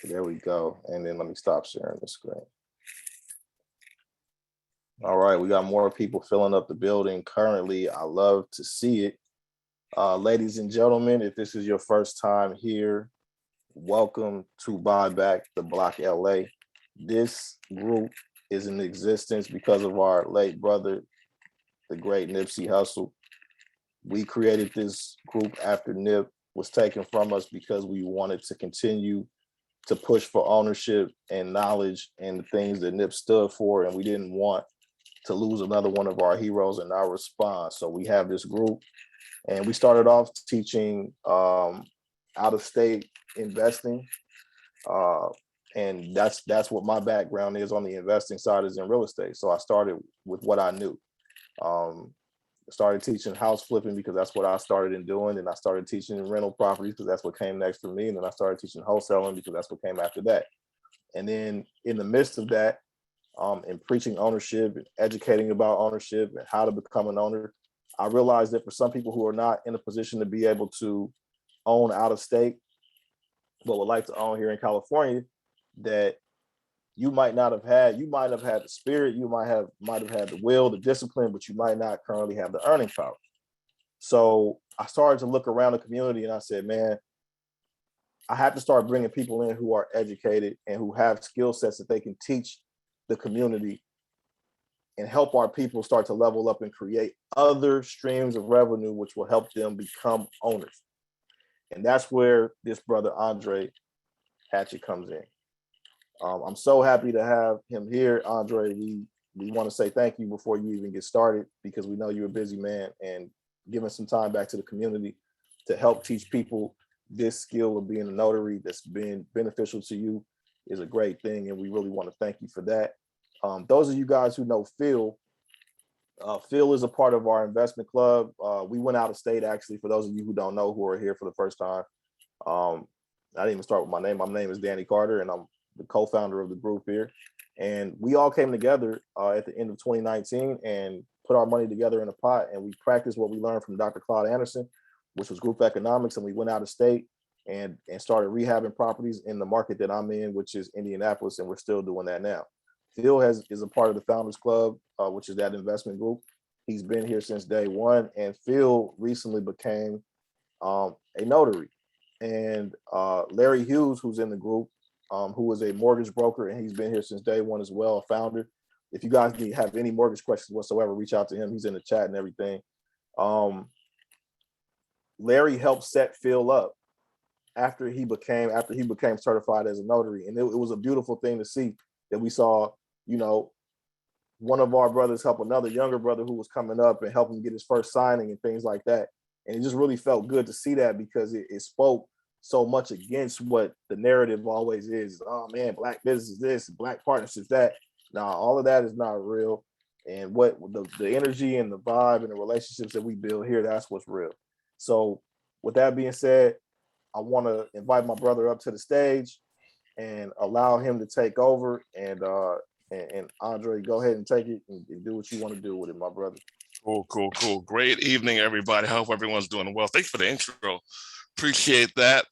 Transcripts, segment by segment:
There we go. And then let me stop sharing the screen. All right, we got more people filling up the building currently. I love to see it. Ladies and gentlemen, if this is your first time here, welcome to Buy Back the Block LA. This group is in existence because of our late brother, the great Nipsey Hussle. We created this group after Nip was taken from us because we wanted to continue to push for ownership and knowledge and the things that Nip stood for, and we didn't want to lose another one of our heroes in our response. So we have this group, and we started off teaching out-of-state investing, and that's what my background is on the investing side, is in real estate. So I started with what I knew. Started teaching house flipping because that's what I started in doing, and I started teaching rental properties because that's what came next for me, and then I started teaching wholesaling because that's what came after that. And then in the midst of that, and preaching ownership and educating about ownership and how to become an owner, I realized that for some people who are not in a position to be able to own out of state, but would like to own here in California, that you might have had the spirit, you might have had the will, the discipline, but you might not currently have the earning power. So I started to look around the community and I said, man, I have to start bringing people in who are educated and who have skill sets that they can teach the community and help our people start to level up and create other streams of revenue, which will help them become owners. And that's where this brother Andre Hatchett comes in. I'm so happy to have him here. Andre, we want to say thank you before you even get started, because we know you're a busy man, and giving some time back to the community to help teach people this skill of being a notary that's been beneficial to you is a great thing, and we really want to thank you for that. Those of you guys who know Phil, Phil is a part of our investment club. We went out of state, actually, for those of you who don't know, who are here for the first time. I didn't even start with my name. My name is Danny Carter, and I'm the co-founder of the group here. And we all came together at the end of 2019 and put our money together in a pot, and we practiced what we learned from Dr. Claude Anderson, which was group economics, and we went out of state and started rehabbing properties in the market that I'm in, which is Indianapolis, and we're still doing that now. Phil is a part of the Founders Club, which is that investment group. He's been here since day one, and Phil recently became a notary. And Larry Hughes, who's in the group, who is a mortgage broker, and he's been here since day one as well, a founder. If you guys have any mortgage questions whatsoever, reach out to him. He's in the chat and everything. Larry helped set Phil up after he became certified as a notary, and it was a beautiful thing to see that we saw, one of our brothers help another younger brother who was coming up and help him get his first signing and things like that. And it just really felt good to see that, because it spoke so much against what the narrative always is. Oh man, black business is this, black partnerships that. Now, all of that is not real. And what the energy and the vibe and the relationships that we build here, that's what's real. So with that being said, I want to invite my brother up to the stage and allow him to take over. And Andre, go ahead and take it and do what you want to do with it, my brother. Cool. Great evening, everybody. I hope everyone's doing well. Thanks for the intro. Appreciate that.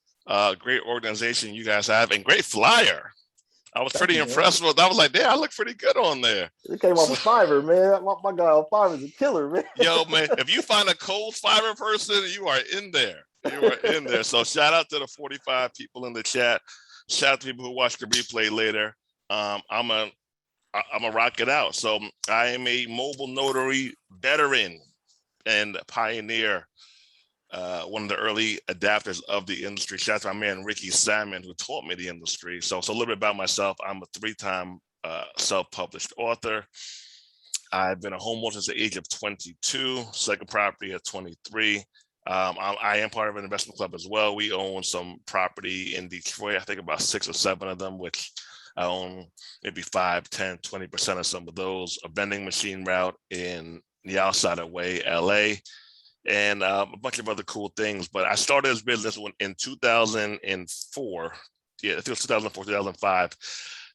Great organization you guys have, and great flyer. I was pretty impressed with. I was like, damn, I look pretty good on there. It came off of Fiverr, man. My guy on Fiverr is a killer, man. Yo, man, if you find a cold Fiverr person, you are in there. You are in there. So shout out to the 45 people in the chat. Shout out to people who watch the replay later. I'm a rock it out. So I am a mobile notary veteran and pioneer, one of the early adapters of the industry. Shout out to my man Ricky Salmon, who taught me the industry. So a little bit about myself. I'm a 3-time self-published author. I've been a homeowner since the age of 22, second property at 23. I am part of an investment club as well. We own some property in Detroit, I think about 6 or 7 of them, which I own maybe 5, 10, 20% of some of those. A vending machine route in the outside of way, LA, and a bunch of other cool things. But I started this business in 2004. Yeah, I think it was 2004, 2005,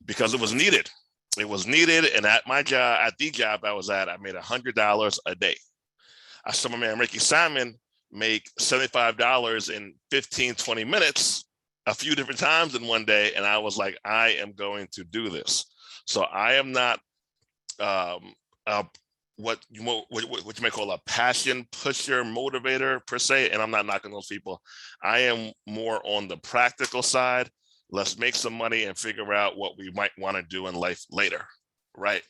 because it was needed. It was needed. And at my job, at the job I was at, I made $100 a day. I saw my man Ricky Simon make $75 in 15, 20 minutes a few different times in one day, and I was like, I am going to do this. So I am not what you may call a passion pusher, motivator per se, and I'm not knocking those people. I am more on the practical side. Let's make some money and figure out what we might want to do in life later, right?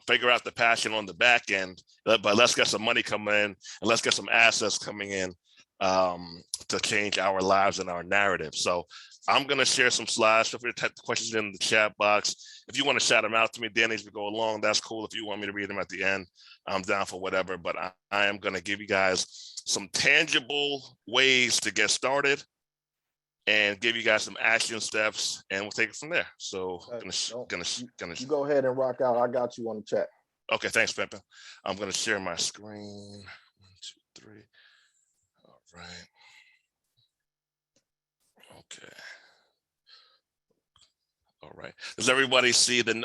Figure out the passion on the back end, but let's get some money coming in and let's get some assets coming in to change our lives and our narrative. So I'm going to share some slides. Feel free to type the questions in the chat box. If you want to shout them out to me, Danny, as we go along, that's cool. If you want me to read them at the end, I'm down for whatever. But I am going to give you guys some tangible ways to get started and give you guys some action steps, and we'll take it from there. So you go ahead and rock out. I got you on the chat. Okay, thanks, Pimpin. I'm going to share my screen. 1, 2, 3. All right. Okay. All right. Does everybody see the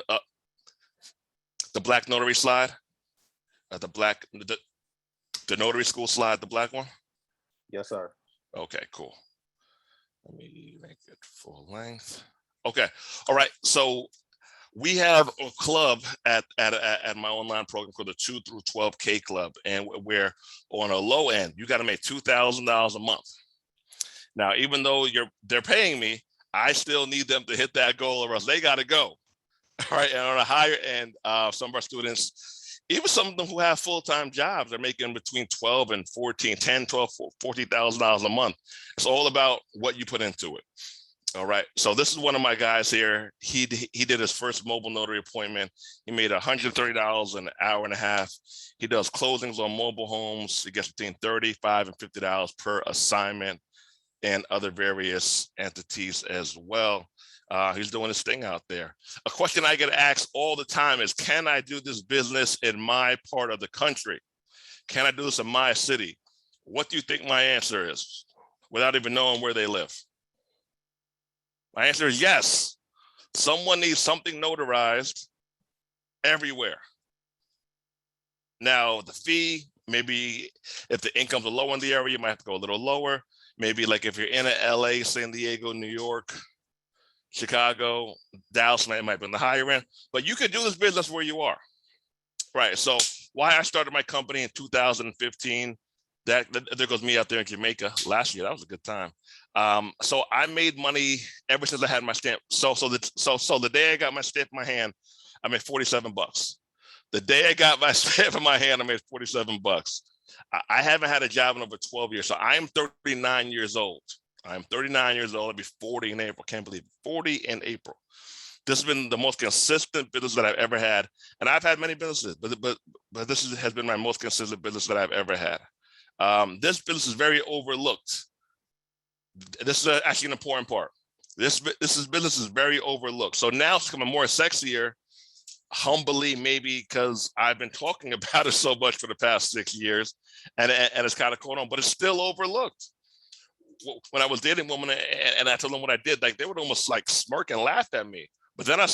Black Notary slide? The Notary School slide, the black one? Yes, sir. Okay, cool. Let me make it full length. Okay. All right. So we have a club at my online program called the 2 through 12K club, and we're on a low end. You got to make $2,000 a month. Now, even though they're paying me, I still need them to hit that goal, or else they got to go. All right. And on a higher end, some of our students, even some of them who have full-time jobs, are making between 12 and 14, 10, 12, $14,000 a month. It's all about what you put into it. All right. So this is one of my guys here. He did his first mobile notary appointment. He made $130 an hour and a half. He does closings on mobile homes. He gets between $35 and $50 per assignment, and other various entities as well. He's doing his thing out there. A question I get asked all the time is, can I do this business in my part of the country? Can I do this in my city? What do you think my answer is, without even knowing where they live? My answer is yes. Someone needs something notarized everywhere. Now, the fee, maybe if the incomes are low in the area, you might have to go a little lower. Maybe like if you're in LA, San Diego, New York, Chicago, Dallas, might be in the higher end, but you could do this business where you are. Right. So why I started my company in 2015, there goes me out there in Jamaica last year. That was a good time. So I made money ever since I had my stamp. So the day I got my stamp in my hand, I made $47. The day I got my stamp in my hand, I made $47. I haven't had a job in over 12 years. So I'm 39 years old. I'm 39 years old. I'll be 40 in April. Can't believe it. 40 in April. This has been the most consistent business that I've ever had. And I've had many businesses, but this has been my most consistent business that I've ever had. This business is very overlooked. This is actually an important part. This business is very overlooked. So now it's becoming more sexier, humbly, maybe because I've been talking about it so much for the past 6 years, and it's kind of caught on, but it's still overlooked. When I was dating women and I told them what I did, like they would almost like smirk and laugh at me. But then I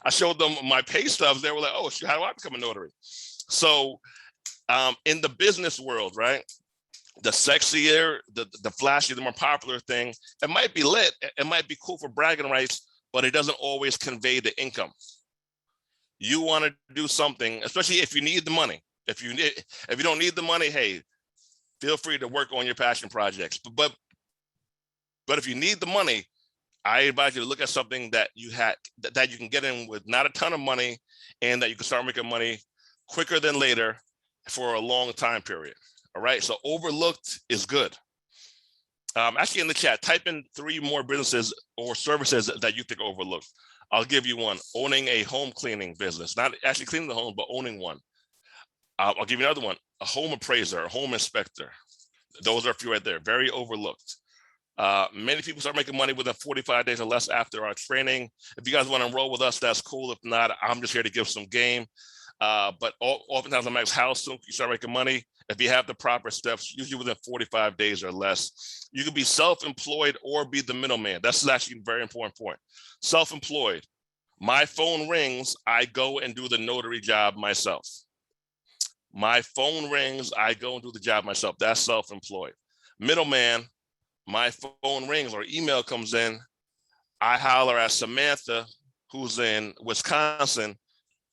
showed them my pay stubs. They were like, "Oh, how do I become a notary?" So in the business world, right, the sexier, the flashier, the more popular thing, it might be lit. It might be cool for bragging rights, but it doesn't always convey the income. You want to do something, especially if you need the money. If you don't need the money, hey, feel free to work on your passion projects. But if you need the money, I advise you to look at something that you can get in with not a ton of money, and that you can start making money quicker than later for a long time period. All right. So overlooked is good. Actually, in the chat, type in 3 more businesses or services that you think are overlooked. I'll give you one: owning a home cleaning business, not actually cleaning the home, but owning one. I'll give you another one: a home appraiser, a home inspector. Those are a few right there, very overlooked. Many people start making money within 45 days or less after our training. If you guys want to enroll with us, that's cool. If not, I'm just here to give some game. But oftentimes I'm asked, how soon can you start making money? If you have the proper steps, usually within 45 days or less. You can be self-employed or be the middleman. That's actually a very important point. Self-employed. My phone rings, I go and do the notary job myself. My phone rings, I go and do the job myself. That's self-employed. Middleman, my phone rings or email comes in, I holler at Samantha, who's in Wisconsin.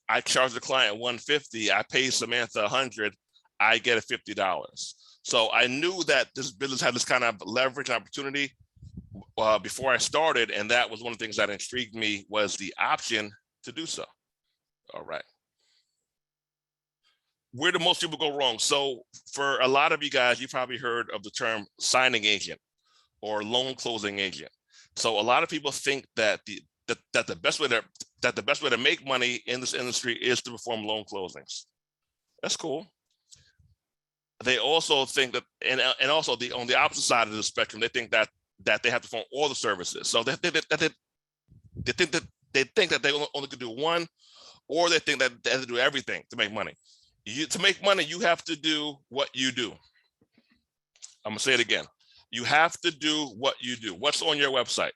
I charge the client $150. I pay Samantha $100. I get a $50. So I knew that this business had this kind of leverage opportunity before I started, and that was one of the things that intrigued me, was the option to do so. All right. Where do most people go wrong? So for a lot of you guys, you probably heard of the term signing agent or loan closing agent. So a lot of people think that the best way to make money in this industry is to perform loan closings. That's cool. They also think that, and also on the opposite side of the spectrum, they think that they have to perform all the services. So they think that they only could do one, or they think that they have to do everything to make money. To make money, you have to do what you do. I'm gonna say it again. You have to do what you do. What's on your website?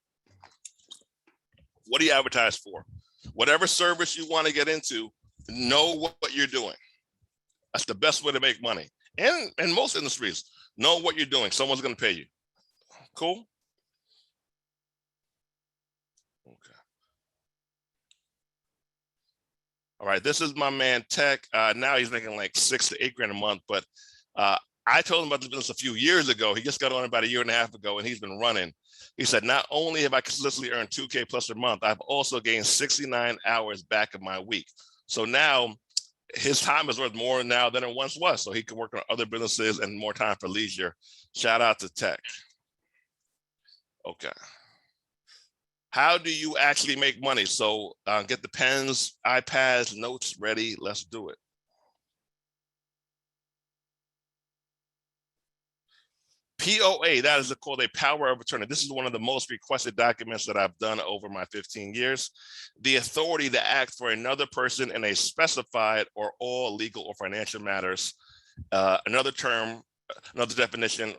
What do you advertise for? Whatever service you want to get into, know what you're doing. That's the best way to make money. And in most industries, know what you're doing. Someone's going to pay you. Cool? Okay. All right, this is my man Tech. Now he's making like $6 to $8 grand a month, but I told him about this business a few years ago. He just got on about a year and a half ago, and he's been running. He said, not only have I consistently earned $2K plus a month, I've also gained 69 hours back of my week. So now his time is worth more now than it once was. So he can work on other businesses and more time for leisure. Shout out to Tech. Okay. How do you actually make money? So get the pens, iPads, notes ready. Let's do it. POA, that is called a power of attorney. This is one of the most requested documents that I've done over my 15 years. The authority to act for another person in a specified or all legal or financial matters. Another definition,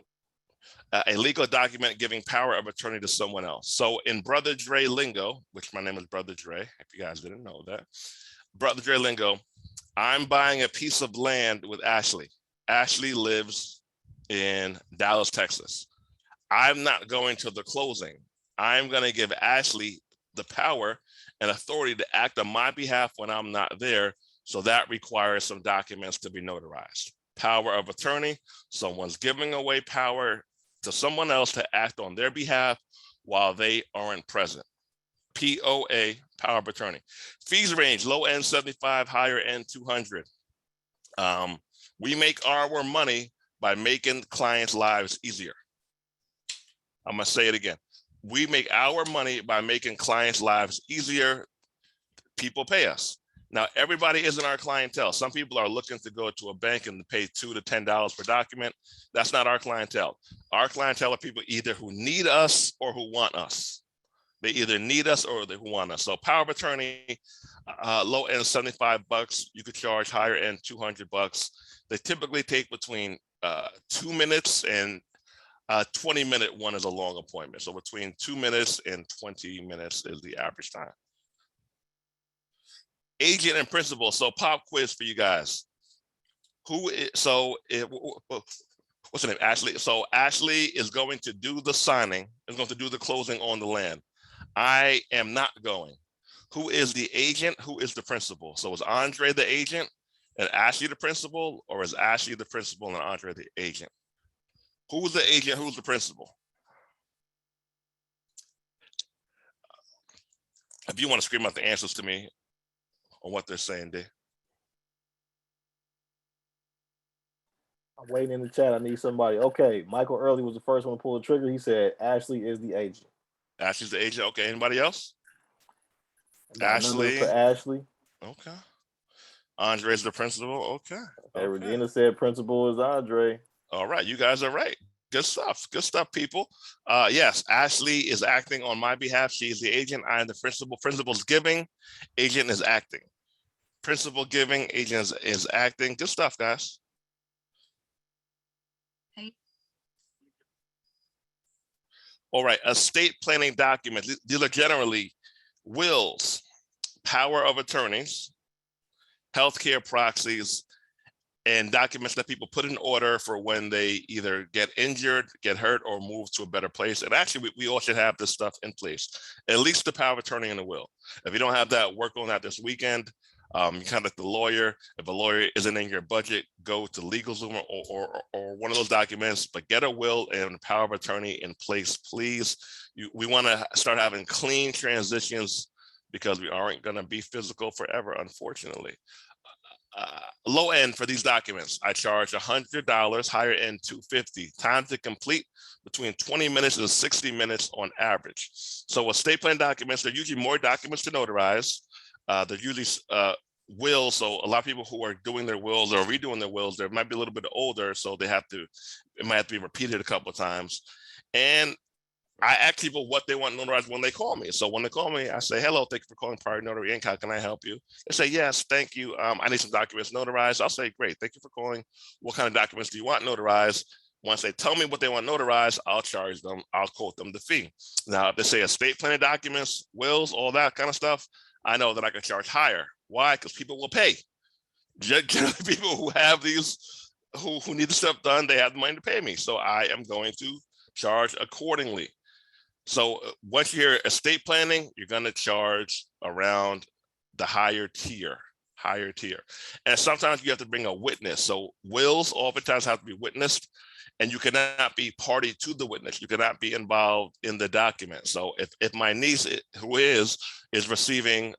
a legal document giving power of attorney to someone else. So in Brother Dre lingo, which my name is Brother Dre, if you guys didn't know that, Brother Dre lingo, I'm buying a piece of land with Ashley. Ashley lives in Dallas, Texas. I'm not going to the closing. I'm going to give Ashley the power and authority to act on my behalf when I'm not there. So that requires some documents to be notarized. Power of attorney, someone's giving away power to someone else to act on their behalf while they aren't present. POA, power of attorney. Fees range, low end 75, higher end 200. We make our money by making clients' lives easier. I'm gonna say it again. We make our money by making clients' lives easier. People pay us. Now, everybody isn't our clientele. Some people are looking to go to a bank and pay $2 to $10 per document. That's not our clientele. Our clientele are people either who need us or who want us. They either need us or they want us. So power of attorney, low end $75. You could charge higher end $200. They typically take between 2 minutes and 20-minute one is a long appointment. So between 2 minutes and 20 minutes is the average time. Agent and principal. So pop quiz for you guys. What's the name? Ashley. So Ashley is going to do the signing, is going to do the closing on the land. I am not going. Who is the agent? Who is the principal? So is Andre the agent and Ashley the principal, or is Ashley the principal and Andre the agent? Who's the agent? Who's the principal? If you want to scream out the answers to me on what they're saying, Dave. I'm waiting in the chat. I need somebody. Okay, Michael Early was the first one to pull the trigger. He said Ashley is the agent. Ashley's the agent. Okay, anybody else? Ashley. For Ashley. Okay. Andre's the principal. Okay. Regina said principal is Andre. All right, you guys are right. Good stuff. Good stuff, people. Yes, Ashley is acting on my behalf. She is the agent. I am the principal. Principal's giving. Agent is acting. Principal giving. Agent is acting. Good stuff, guys. Hey. All right, estate planning documents. These are generally wills, power of attorneys, healthcare proxies, and documents that people put in order for when they either get injured, get hurt, or move to a better place. And actually, we all should have this stuff in place, at least the power of attorney and the will. If you don't have that, work on that this weekend. You contact the lawyer. If a lawyer isn't in your budget, go to LegalZoom or one of those documents, but get a will and power of attorney in place, please. We want to start having clean transitions because we aren't going to be physical forever, unfortunately. Low end for these documents, I charge $100, higher end $250. Time to complete between 20 minutes and 60 minutes on average. So estate plan documents, they're usually more documents to notarize. They're usually wills. So a lot of people who are doing their wills or redoing their wills, they might be a little bit older, so it might have to be repeated a couple of times. And I ask people what they want notarized when they call me. So when they call me, I say, hello, thank you for calling Prior Notary Inc. How can I help you? They say, yes, thank you. I need some documents notarized. I'll say, great, thank you for calling. What kind of documents do you want notarized? Once they tell me what they want notarized, I'll charge them. I'll quote them the fee. Now, if they say estate planning documents, wills, all that kind of stuff, I know that I can charge higher. Why? Because people will pay. Generally, people who have these, who need the stuff done, they have the money to pay me. So I am going to charge accordingly. So once you hear estate planning, you're going to charge around the higher tier. And sometimes you have to bring a witness. So wills oftentimes have to be witnessed, and you cannot be party to the witness. You cannot be involved in the document. So if my niece, who is receiving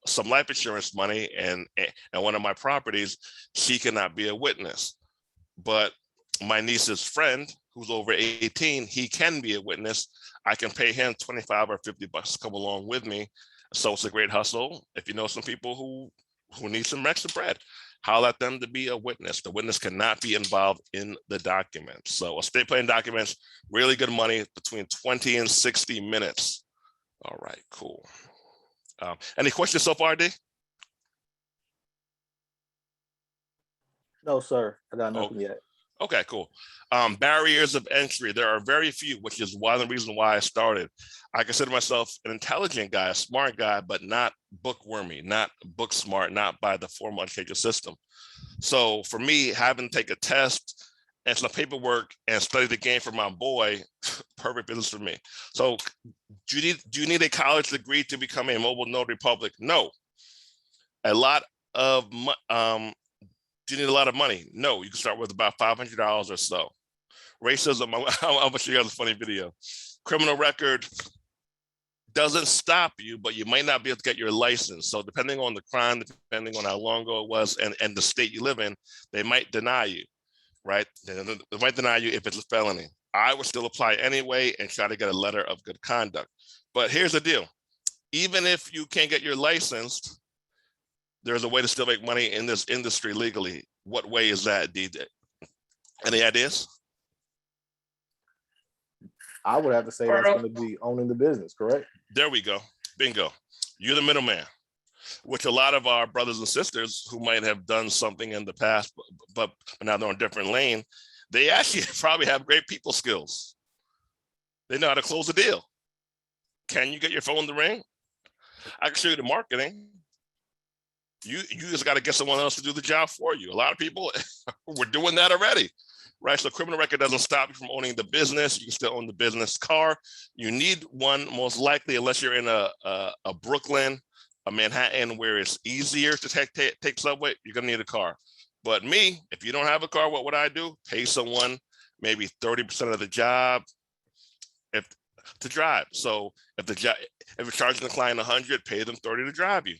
some life insurance money and one of my properties, she cannot be a witness. But my niece's friend, who's over 18, he can be a witness. I can pay him 25 or 50 bucks to come along with me. So it's a great hustle. If you know some people who need some extra bread, holler at them to be a witness. The witness cannot be involved in the document. So estate planning documents, really good money, between 20 and 60 minutes. All right, cool. Any questions so far, D? No, sir. I got nothing yet. Okay, cool. Barriers of entry. There are very few, which is one of the reasons why I started. I consider myself an intelligent guy, a smart guy, but not bookwormy, not book smart, not by the formal education system. So for me, having to take a test and some paperwork and study the game for my boy, perfect business for me. So do you need a college degree to become a mobile notary public? No. Do you need a lot of money? No, you can start with about $500 or so. Racism, I'm gonna show you guys a funny video. Criminal record doesn't stop you, but you might not be able to get your license. So depending on the crime, depending on how long ago it was and the state you live in, they might deny you, right? They might deny you if it's a felony. I would still apply anyway and try to get a letter of good conduct. But here's the deal. Even if you can't get your license, there's a way to still make money in this industry legally. What way is that, DJ? Any ideas? I would have to say that's going to be owning the business, correct? There we go. Bingo. You're the middleman, which a lot of our brothers and sisters who might have done something in the past, but now they're on a different lane, they actually probably have great people skills. They know how to close a deal. Can you get your phone to ring? I can show you the marketing. You just got to get someone else to do the job for you. A lot of people were doing that already, right? So criminal record doesn't stop you from owning the business. You can still own the business car. You need one most likely, unless you're in a Brooklyn, a Manhattan, where it's easier to take subway, you're gonna need a car. But me, if you don't have a car, what would I do? Pay someone maybe 30% of the job to drive. So if you're charging the client 100, pay them 30 to drive you.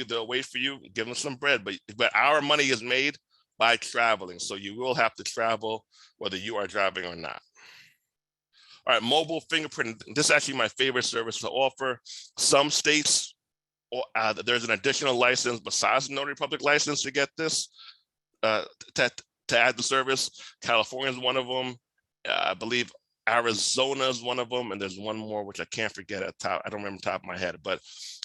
They'll wait for you, give them some bread, but our money is made by traveling. So you will have to travel whether you are driving or not. All right, mobile fingerprint. This is actually my favorite service to offer. Some states, there's an additional license besides the Notary Public license to get this, to add the service. California is one of them. I believe Arizona is one of them, and there's one more which I can't forget at top. I don't remember top of my head, but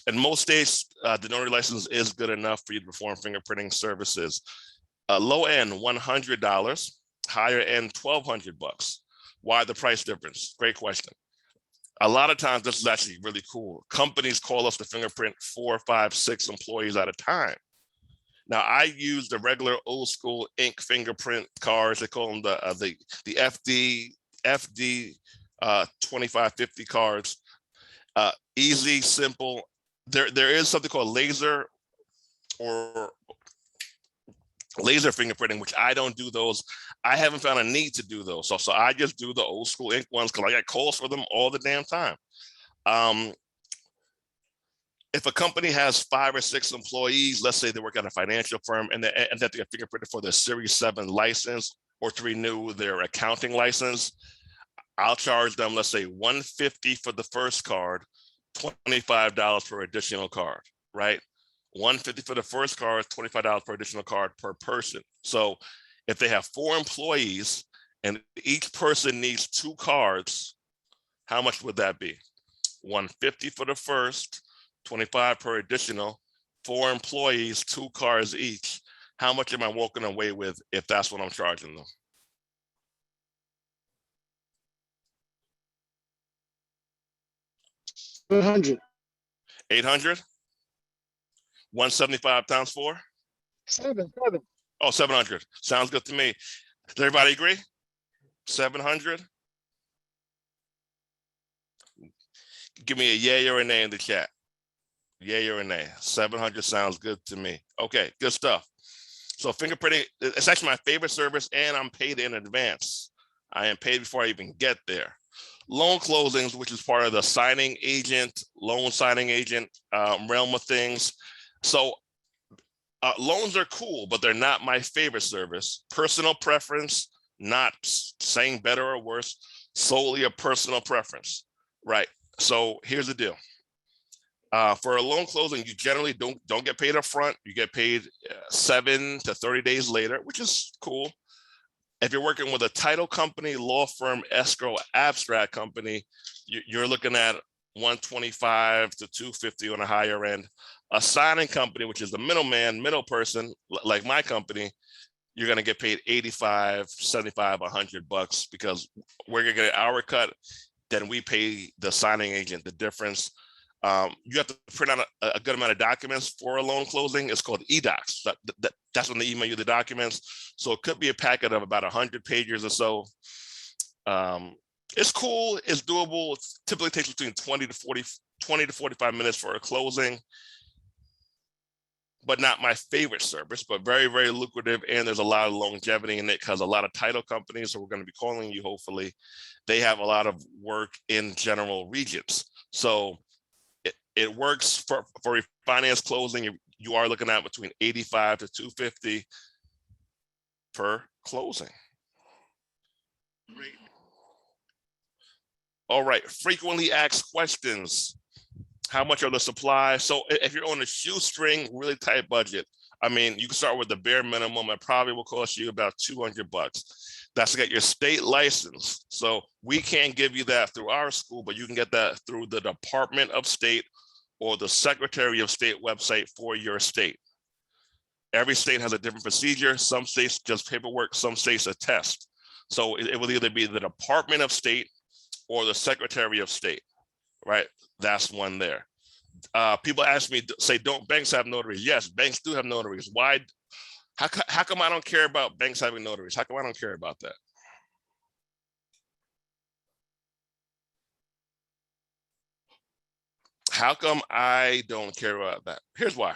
in most states, the notary license is good enough for you to perform fingerprinting services. Low end, $100, higher end, $1,200. Why the price difference? Great question. A lot of times, this is actually really cool. Companies call us to fingerprint 4, 5, 6 employees at a time. Now I use the regular old school ink fingerprint cards. They call them the FD 2550 cards. Easy, simple. There is something called laser fingerprinting, which I don't do those. I haven't found a need to do those. So I just do the old school ink ones because I get calls for them all the damn time. If a company has 5 or 6 employees, let's say they work at a financial firm and that they get fingerprinted for their Series 7 license or to renew their accounting license, I'll charge them, let's say $150 for the first card, $25 for additional card, right? $150 for the first card, $25 per additional card per person. So if they have 4 employees and each person needs 2 cards, how much would that be? $150 for the first, $25 per additional, 4 employees, 2 cards each. How much am I walking away with if that's what I'm charging them? $100. 800? 175 times 4? 7. Oh, 700. Sounds good to me. Does everybody agree? 700? Give me a yay or a nay in the chat. Yay or a nay. 700 sounds good to me. Okay, good stuff. So fingerprinting, it's actually my favorite service, and I'm paid in advance. I am paid before I even get there. Loan closings, which is part of the signing agent, loan signing agent realm of things. So loans are cool, but they're not my favorite service. Personal preference, not saying better or worse, solely a personal preference, right? So here's the deal. For a loan closing, you generally don't get paid up front. You get paid 7 to 30 days later, which is cool. If you're working with a title company, law firm, escrow, abstract company, you're looking at 125 to 250 on a higher end. A signing company, which is the middle person, like my company, you're going to get paid 85, 75, $100 because we're going to get our cut. Then we pay the signing agent the difference. You have to print out a good amount of documents for a loan closing. It's called eDocs. That's when they email you the documents. So it could be a packet of about 100 pages or so. It's cool. It's doable. It typically takes between 20 to 45 minutes for a closing, but not my favorite service, but very, very lucrative. And there's a lot of longevity in it because a lot of title companies, so we're going to be calling you, hopefully, they have a lot of work in general regions. So it works for refinance closing. You are looking at between 85 to 250 per closing. Great. All right, frequently asked questions. How much are the supplies? So if you're on a shoestring, really tight budget, I mean, you can start with the bare minimum. It probably will cost you about $200. That's to get your state license. So we can't give you that through our school, but you can get that through the Department of State or the Secretary of State website for your state. Every state has a different procedure. Some states just paperwork, some states a test. So it will either be the Department of State or the Secretary of State, right? That's one there. People ask me, say, don't banks have notaries? Yes, banks do have notaries. Why? How come I don't care about banks having notaries? How come I don't care about that? How come I don't care about that? Here's why.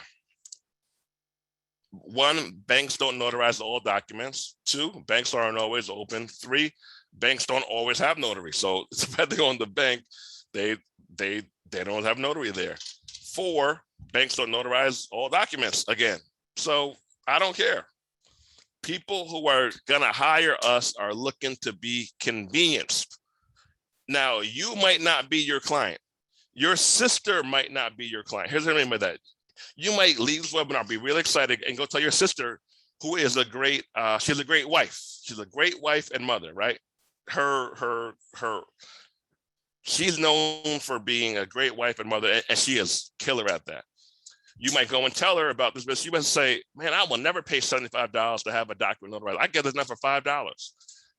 1, banks don't notarize all documents. 2, banks aren't always open. 3, banks don't always have notaries. So depending on the bank, they don't have notary there. 4, banks don't notarize all documents again. So I don't care. People who are gonna hire us are looking to be convenienced. Now, you might not be your client. Your sister might not be your client. Here's what I mean by that. You might leave this webinar, be really excited, and go tell your sister, who is she's a great wife. She's a great wife and mother, right? She's known for being a great wife and mother, and she is killer at that. You might go and tell her about this, but she might say, man, I will never pay $75 to have a document notarized. I get this enough for $5.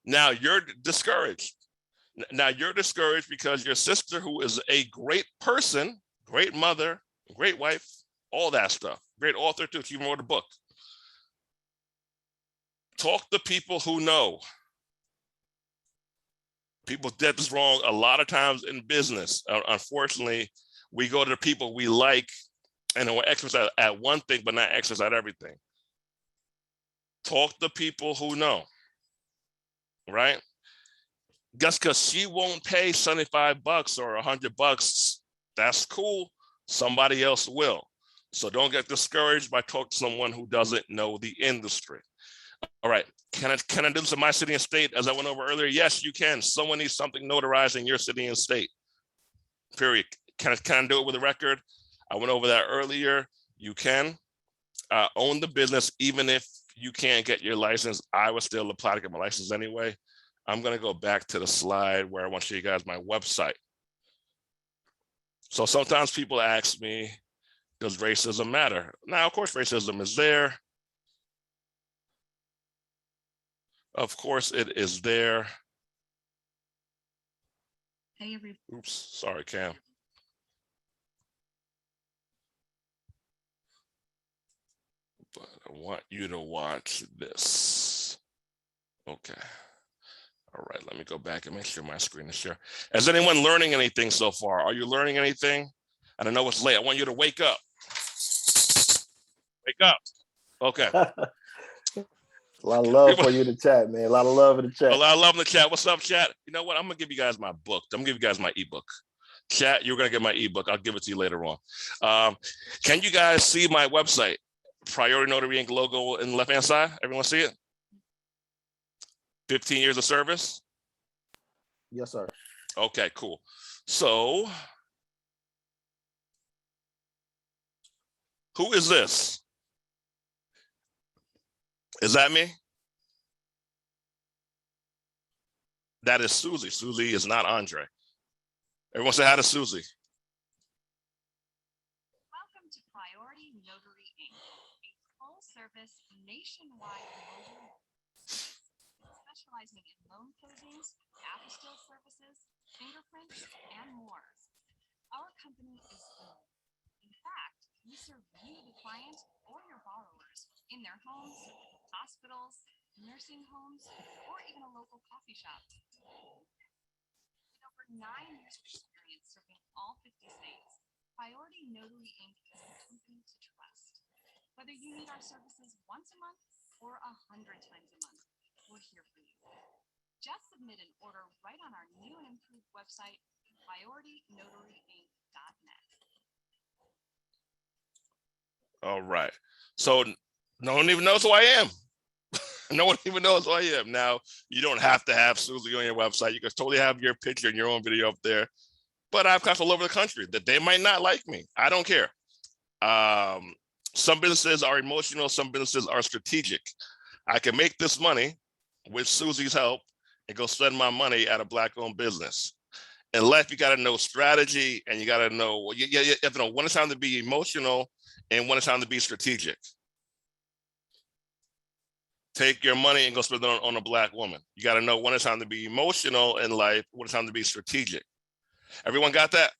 Now you're discouraged. Now you're discouraged because your sister, who is a great person, great mother, great wife, all that stuff, great author too, she even wrote a book. Talk to people who know. People did this wrong a lot of times in business. Unfortunately, we go to the people we like and we're experts at one thing, but not experts at everything. Talk to people who know, right? Just because she won't pay 75 bucks or 100 bucks, that's cool. Somebody else will. So don't get discouraged by talking to someone who doesn't know the industry. All right, can I do this in my city and state as I went over earlier? Yes, you can. Someone needs something notarized in your city and state, period. Can I do it with a record? I went over that earlier. You can own the business even if you can't get your license. I would still apply to get my license anyway. I'm gonna go back to the slide where I want to show you guys my website. So sometimes people ask me, does racism matter? Now, of course, racism is there. Of course, it is there. Hey, everybody. Oops, sorry, Cam. But I want you to watch this. Okay. All right, let me go back and make sure my screen is shared. Is anyone learning anything so far? Are you learning anything? I don't know it's late. I want you to wake up. Wake up. Okay. A lot of love for you in the chat, man. A lot of love in the chat. A lot of love in the chat. What's up, chat? You know what? I'm gonna give you guys my book. I'm gonna give you guys my ebook. Chat, you're gonna get my ebook. I'll give it to you later on. Can you guys see my website? Priority Notary Inc. logo in the left-hand side. Everyone see it? 15 years of service. Yes, sir. Okay, cool. So, who is this? Is that me? That is Susie. Susie is not Andre. Everyone say hi to Susie. Welcome to Priority Notary Inc., a full-service nationwide notary specializing in loan closings, apostille services, fingerprints, and more. Our company is unique. In fact, we serve you, the client, or your borrowers in their homes, hospitals, nursing homes, or even a local coffee shop. With over 9 years of experience serving all 50 states, Priority Notary Inc. is the company to trust. Whether you need our services once a month or 100 times a month, we're here for you. Just submit an order right on our new and improved website, prioritynotaryinc.net. All right. So no one even knows who I am. No one even knows who I am. Now, you don't have to have Susie on your website. You can totally have your picture and your own video up there. But I've clients all over the country that they might not like me. I don't care. Some businesses are emotional. Some businesses are strategic. I can make this money with Susie's help and go spend my money at a Black-owned business. In life, you got to know strategy, and you got to know, you have to know when it's time to be emotional and when it's time to be strategic. Take your money and go spend it on a Black woman. You got to know when it's time to be emotional in life, when it's time to be strategic. Everyone got that?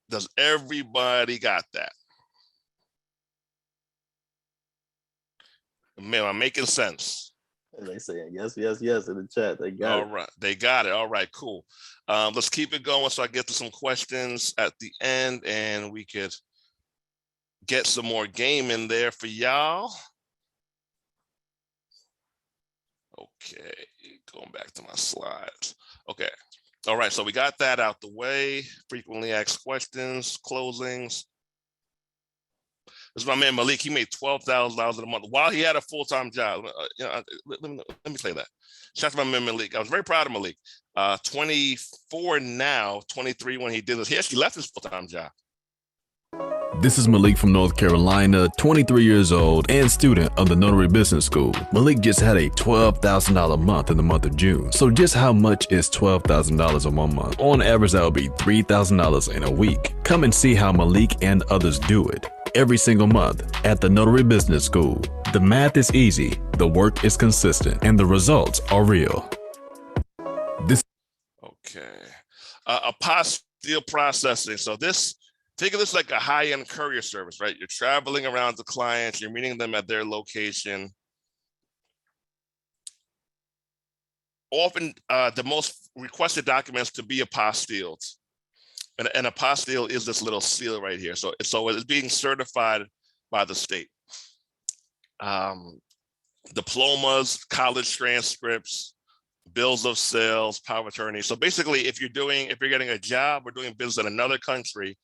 Does everybody got that? Man, am I making sense? They saying yes, yes, yes in the chat. They got it. All right, they got it. All right, cool. Let's keep it going so I get to some questions at the end and we could get some more game in there for y'all. Okay, going back to my slides. Okay, all right, so we got that out the way. Frequently asked questions, closings. This is my man Malik. He made $12,000 a month while he had a full-time job. Let me play that. Shout out to my man Malik. I was very proud of Malik. 24 now, 23 when he did this. He actually left his full-time job. This is Malik from North Carolina, 23 years old and student of the Notary Business School. Malik just had a $12,000 month in the month of June. So just how much is $12,000 in 1 month? On average, that would be $3,000 in a week. Come and see how Malik and others do it every single month at the Notary Business School. The math is easy, the work is consistent, and the results are real. Okay. Apostille processing. So think of this like a high-end courier service, right? You're traveling around to clients, you're meeting them at their location. often the most requested documents to be apostilled. And an apostille is this little seal right here. So it's being certified by the state. Diplomas, college transcripts, bills of sales, power of attorney. So basically, if you're getting a job or doing business in another country,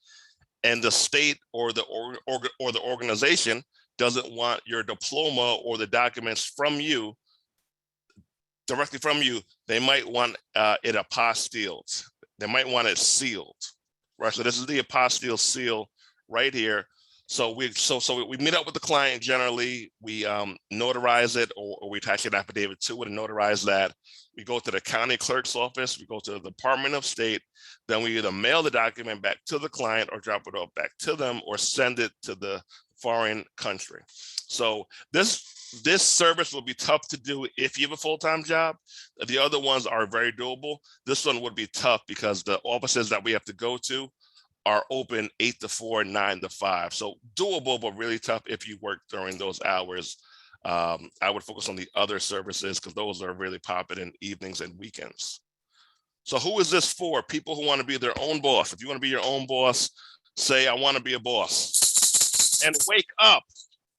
and the state or the organization doesn't want your diploma or the documents from you, directly from you, they might want it apostilled. They might want it sealed, right? So this is the apostille seal right here. So we meet up with the client generally. We notarize it, or we attach an affidavit to it and notarize that. We go to the county clerk's office. We go to the Department of State. Then we either mail the document back to the client or drop it off back to them or send it to the foreign country. So this service will be tough to do if you have a full-time job. The other ones are very doable. This one would be tough because the offices that we have to go to are open 8 to 4, 9 to 5. So doable, but really tough if you work during those hours. I would focus on the other services because those are really popping in evenings and weekends. So who is this for? People who want to be their own boss. If you want to be your own boss, say, I want to be a boss. And wake up.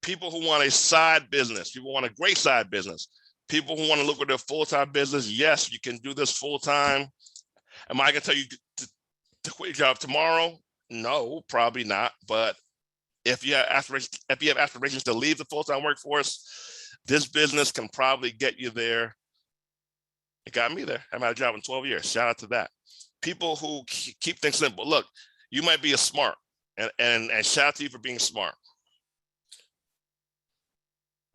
People who want a side business. People want a great side business. People who want to look at their full-time business. Yes, you can do this full-time. Am I going to tell you to quit your job tomorrow? No, probably not. But if you have aspirations to leave the full-time workforce, this business can probably get you there. It got me there. I'm out of job in 12 years. Shout out to that. People who keep things simple. Look, you might be a smart, and shout out to you for being smart.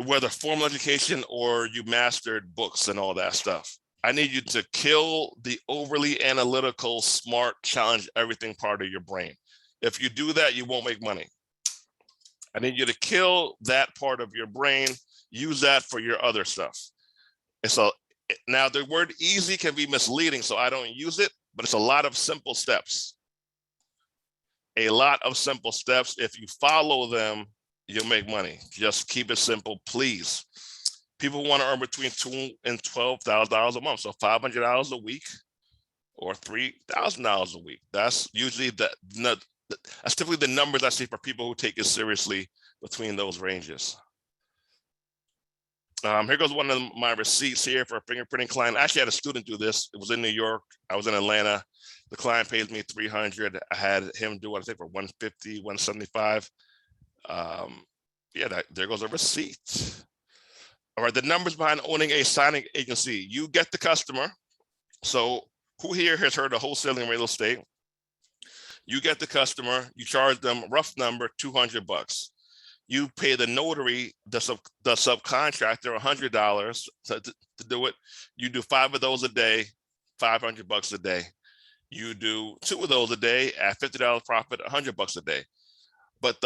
Whether formal education or you mastered books and all that stuff. I need you to kill the overly analytical, smart, challenge everything part of your brain. If you do that, you won't make money. I need you to kill that part of your brain, use that for your other stuff. And so now the word easy can be misleading, so I don't use it, but it's a lot of simple steps. A lot of simple steps. If you follow them, you'll make money. Just keep it simple, please. People want to earn between $2,000 and $12,000 a month. So $500 a week or $3,000 a week. That's usually that's typically the numbers I see for people who take it seriously between those ranges. Here goes one of my receipts here for a fingerprinting client. I actually had a student do this. It was in New York. I was in Atlanta. The client pays me $300. I had him do what I think for $150, $175. Yeah, there goes a receipt. All right, the numbers behind owning a signing agency. You get the customer. So who here has heard of wholesaling real estate? You get the customer, you charge them, rough number, $200. You pay the notary, the subcontractor, $100 to do it. You do 5 of those a day, $500 a day. You do 2 of those a day at $50 profit, $100 a day. But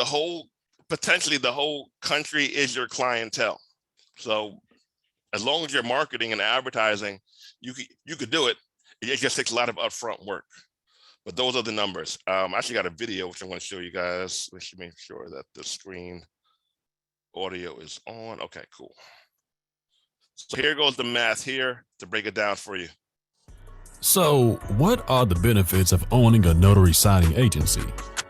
potentially the whole country is your clientele. So as long as you're marketing and advertising, you could do it. It just takes a lot of upfront work. But those are the numbers. I actually got a video which I'm going to show you guys. Let's make sure that the screen audio is on. Okay, cool. So here goes the math here to break it down for you. So what are the benefits of owning a notary signing agency?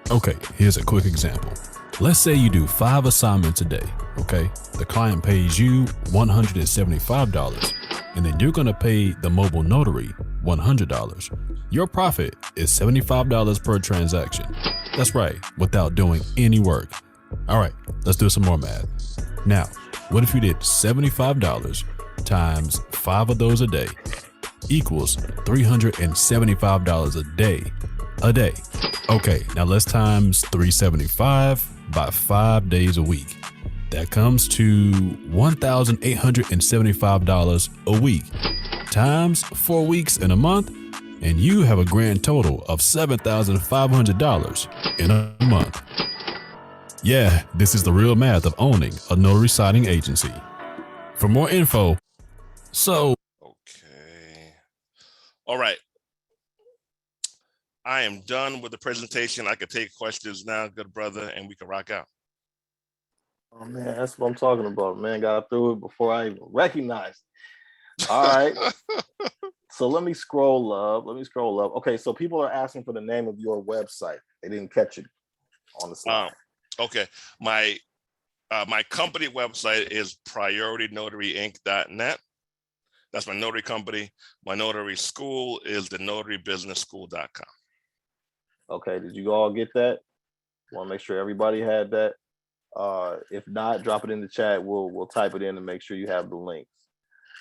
Okay, here's a quick example. Let's say you do 5 assignments a day, okay? The client pays you $175, and then you're gonna pay the mobile notary $100. Your profit is $75 per transaction. That's right, without doing any work. All right, let's do some more math. Now, what if you did $75 times 5 of those a day equals $375 a day. Okay, now let's times 375 by 5 days a week. That comes to $1,875 a week times 4 weeks in a month, and you have a grand total of $7,500 in a month. Yeah, this is the real math of owning a notary signing agency. For more info, Okay. All right. I am done with the presentation. I could take questions now, good brother, and we can rock out. Oh man, that's what I'm talking about, man. Got through it before I even recognized. All right. So let me scroll up. Okay, so people are asking for the name of your website. They didn't catch it on the slide. Okay. My company website is PriorityNotaryInc.net. That's my notary company. My notary school is the notarybusinessschool.com. Okay, did you all get that? Want to make sure everybody had that. If not, drop it in the chat. We'll type it in and make sure you have the links.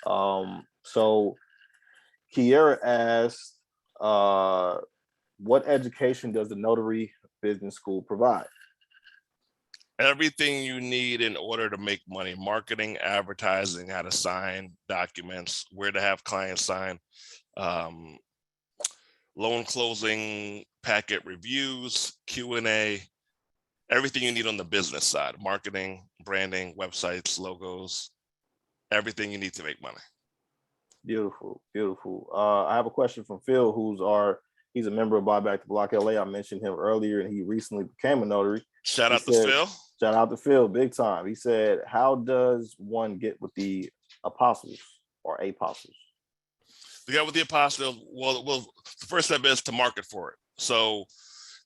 So Kiera asked, what education does the Notary Business School provide? Everything you need in order to make money: marketing, advertising, how to sign documents, where to have clients sign, loan closing, packet reviews, Q&A, everything you need on the business side: marketing, branding, websites, logos, everything you need to make money. Beautiful, beautiful. I have a question from Phil, he's a member of Buy Back the Block LA. I mentioned him earlier, and he recently became a notary. Shout out to Phil. Shout out to Phil, big time. He said, how does one get with the apostles or apostles? To get with the apostles, well, the first step is to market for it. So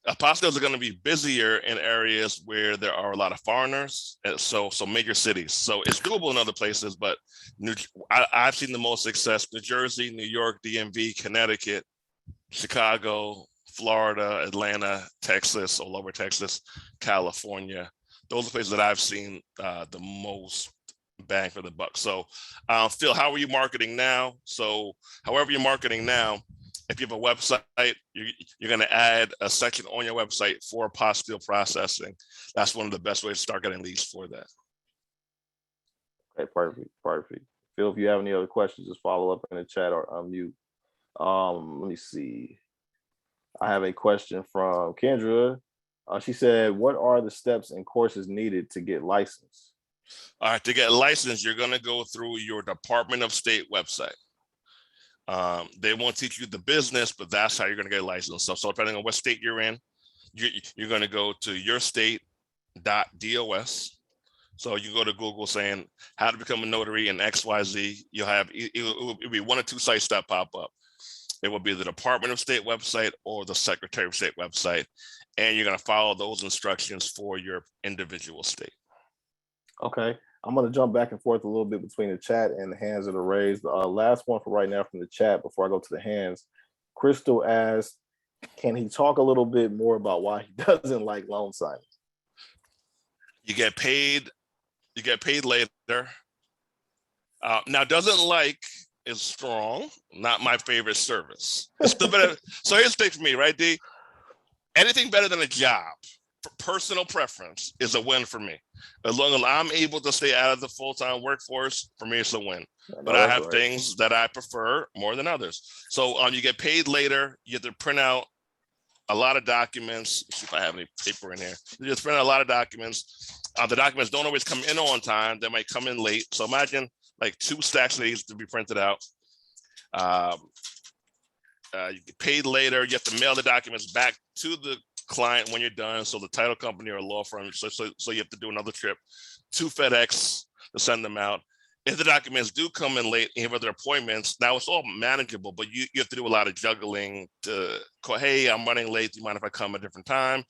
apostles are going to be busier in areas where there are a lot of foreigners, so major cities. So it's doable in other places, but I've seen the most success: New Jersey, New York, DMV, Connecticut, Chicago, Florida, Atlanta, Texas, all over Texas, California. Those are places that I've seen the most bang for the buck. So Phil, how are you marketing now? So however you're marketing now, if you have a website, you're going to add a section on your website for apostille processing. That's one of the best ways to start getting leads for that. Okay, perfect. Phil, if you have any other questions, just follow up in the chat or unmute. Let me see. I have a question from Kendra. She said, what are the steps and courses needed to get licensed? All right, to get licensed, you're going to go through your Department of State website. They won't teach you the business, but that's how you're going to get licensed. So depending on what state you're in, you're going to go to yourstate.dos. So you go to Google saying how to become a notary in XYZ. You'll have, it'll be one or two sites that pop up. It will be the Department of State website or the Secretary of State website. And you're going to follow those instructions for your individual state. Okay. I'm going to jump back and forth a little bit between the chat and the hands that are raised. The last one for right now from the chat before I go to the hands. Crystal asked, can he talk a little bit more about why he doesn't like loan signings? You get paid later. Now, doesn't like is strong, not my favorite service. It's still better. So here's the thing for me, right, D? Anything better than a job, for personal preference, is a win for me. As long as I'm able to stay out of the full-time workforce, for me, it's a win. But I have things that I prefer more than others. So you get paid later. You have to print out a lot of documents. Let's see if I have any paper in here. You just print out a lot of documents. The documents don't always come in on time. They might come in late. So imagine like 2 stacks that needs to be printed out. You get paid later. You have to mail the documents back to the client when you're done. So the title company or law firm. So you have to do another trip to FedEx to send them out. If the documents do come in late and you have other appointments, now it's all manageable, but you have to do a lot of juggling to call, hey, I'm running late. Do you mind if I come a different time?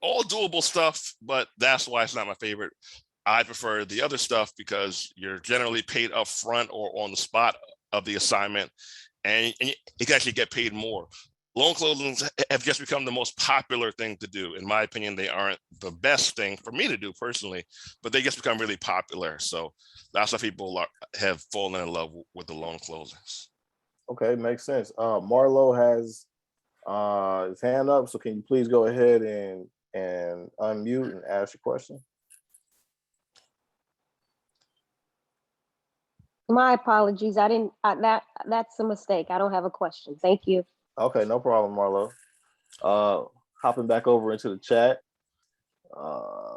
All doable stuff, but that's why it's not my favorite. I prefer the other stuff because you're generally paid up front or on the spot of the assignment, and you can actually get paid more. Loan closings have just become the most popular thing to do. In my opinion, they aren't the best thing for me to do personally, but they just become really popular. So that's why people have fallen in love with the loan closings. Okay, makes sense. Marlo has his hand up, so can you please go ahead and unmute and ask your question? My apologies. I didn't, that's a mistake. I don't have a question. Thank you. Okay, no problem, Marlo. Hopping back over into the chat.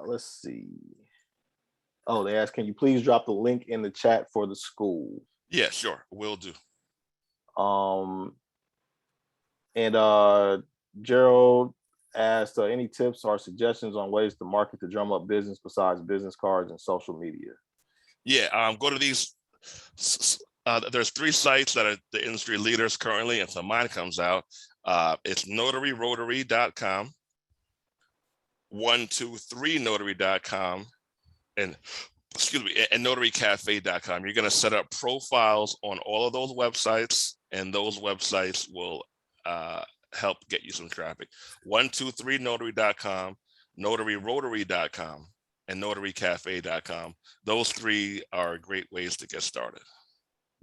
Let's see. Oh, they asked, can you please drop the link in the chat for the school? Yeah, sure. Will do. And Gerald asked, any tips or suggestions on ways to market to drum up business besides business cards and social media? Yeah, go to these There's 3 sites that are the industry leaders currently until mine comes out. It's notaryrotary.com, 123notary.com, and notarycafe.com. You're going to set up profiles on all of those websites, and those websites will help get you some traffic. 123notary.com, notaryrotary.com, and notarycafe.com. Those 3 are great ways to get started.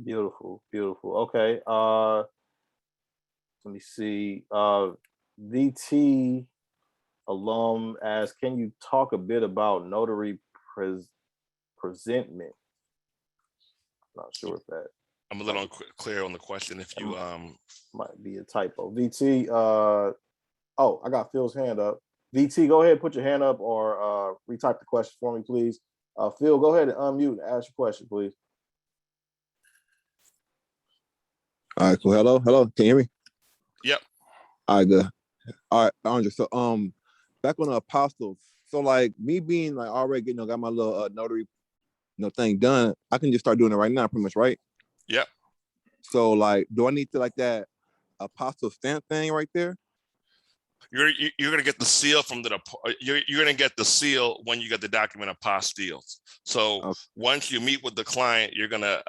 Beautiful, beautiful. Okay. Let me see. VT alum asks, can you talk a bit about notary presentment? Not sure if that. I'm a little unclear on the question. If you might be a typo. VT. Oh, I got Phil's hand up. VT, go ahead, put your hand up or retype the question for me, please. Phil, go ahead and unmute and ask your question, please. All right, cool. Hello. Can you hear me? Yep. All right, good. All right, Andre. So, back on the apostles. So, like me being like already, got my little notary, thing done. I can just start doing it right now, pretty much, right? Yep. So, like, do I need to like that apostle stamp thing right there? You're gonna get the seal from you're gonna get the seal when you get the document apostilles. So Okay. Once you meet with the client, you're gonna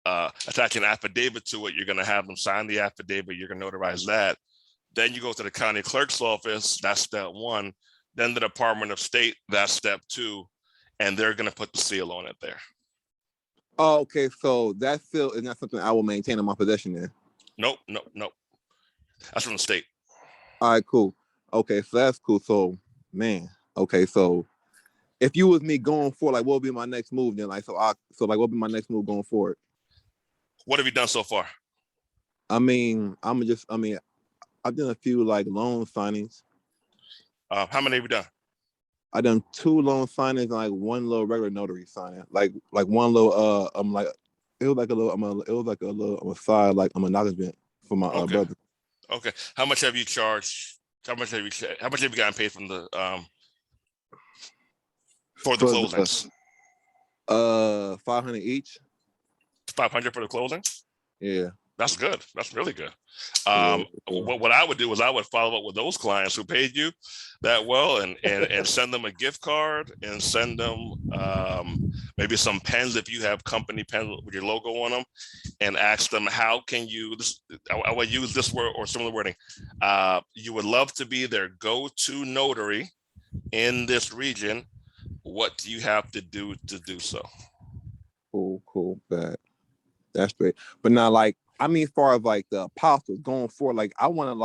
attach an affidavit to it. You're gonna have them sign the affidavit. You're gonna notarize that. Then you go to the county clerk's office. That's step 1. Then the Department of State. That's step 2, and they're gonna put the seal on it there. Oh, okay. So that seal is not something I will maintain in my possession then. Nope. That's from the state. All right, cool. Okay, so that's cool. So, man, okay, so if you was me going forward, like, what would be my next move then? Like, what would be my next move going forward? What have you done so far? I've done a few like loan signings. How many have you done? I done 2 loan signings and like 1 little regular notary signing. Like one little it was like a little side like acknowledgement for my brother. Okay. How much have you charged? How much have you gotten paid from the for the closings? 500 each. 500 for the closing? Yeah. That's good. That's really good. Yeah. What I would do is I would follow up with those clients who paid you that well and send them a gift card and send them maybe some pens if you have company pens with your logo on them, and ask them, how can you, I would use this word or similar wording. You would love to be their go-to notary in this region. What do you have to do so? Cool. That's great. But now, like, as far as like the apostles going forward, like I want to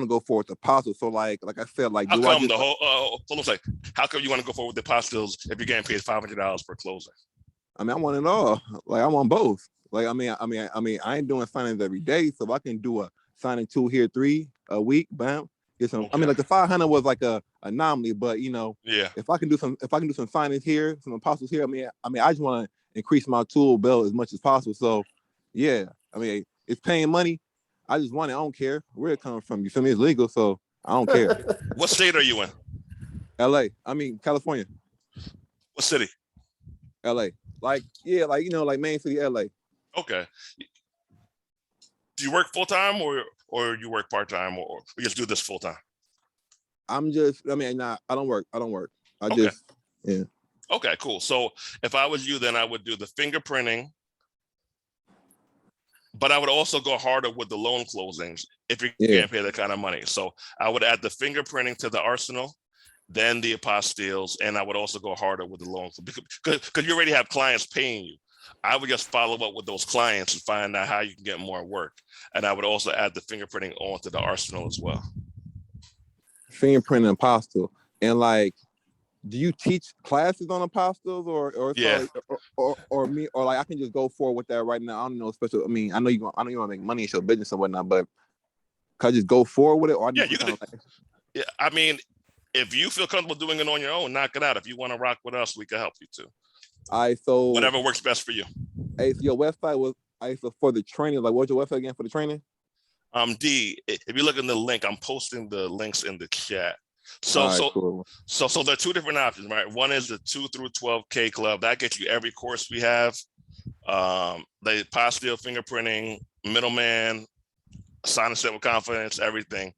go forward with the apostles. So like I said, like, how come the whole hold on a second. How come you want to go forward with the apostles if you're getting paid $500 per closing? I want it all. Like I want both. Like I ain't doing signings every day, so if I can do a signing 2 here, 3 a week, bam. Get some. Okay. Like the 500 was like a anomaly, but yeah. if I can do some signings here, some apostles here. I just want to increase my tool belt as much as possible. So, yeah. It's paying money. I just want it. I don't care where it comes from. You feel me? It's legal, so I don't care. What state are you in? LA. California. What city? LA. Like main city LA. Okay. Do you work full time or you work part time or you just do this full time? I don't work. Okay. Yeah. Okay, cool. So if I was you, then I would do the fingerprinting, but I would also go harder with the loan closings if you can't pay that kind of money. So I would add the fingerprinting to the arsenal, then the apostilles, and I would also go harder with the loans because you already have clients paying you. I would just follow up with those clients and find out how you can get more work. And I would also add the fingerprinting onto the arsenal as well. Fingerprinting apostille. And like, do you teach classes on apostles or Yeah. or me, or like I can just go forward with that right now? I don't know, especially I know you want to make money in your business and whatnot, but can I just go forward with it? Or Yeah, you can. Yeah, if you feel comfortable doing it on your own, knock it out. If you want to rock with us, we can help you too. All right, so whatever works best for you. Hey, so your website was for the training. Like, what's your website again for the training? D, if you look in the link, I'm posting the links in the chat. So All right, so cool. so there are two different options, right? One is the 2 through 12K club. That gets you every course we have. The apostille, fingerprinting, middleman, sign and stamp with confidence, everything.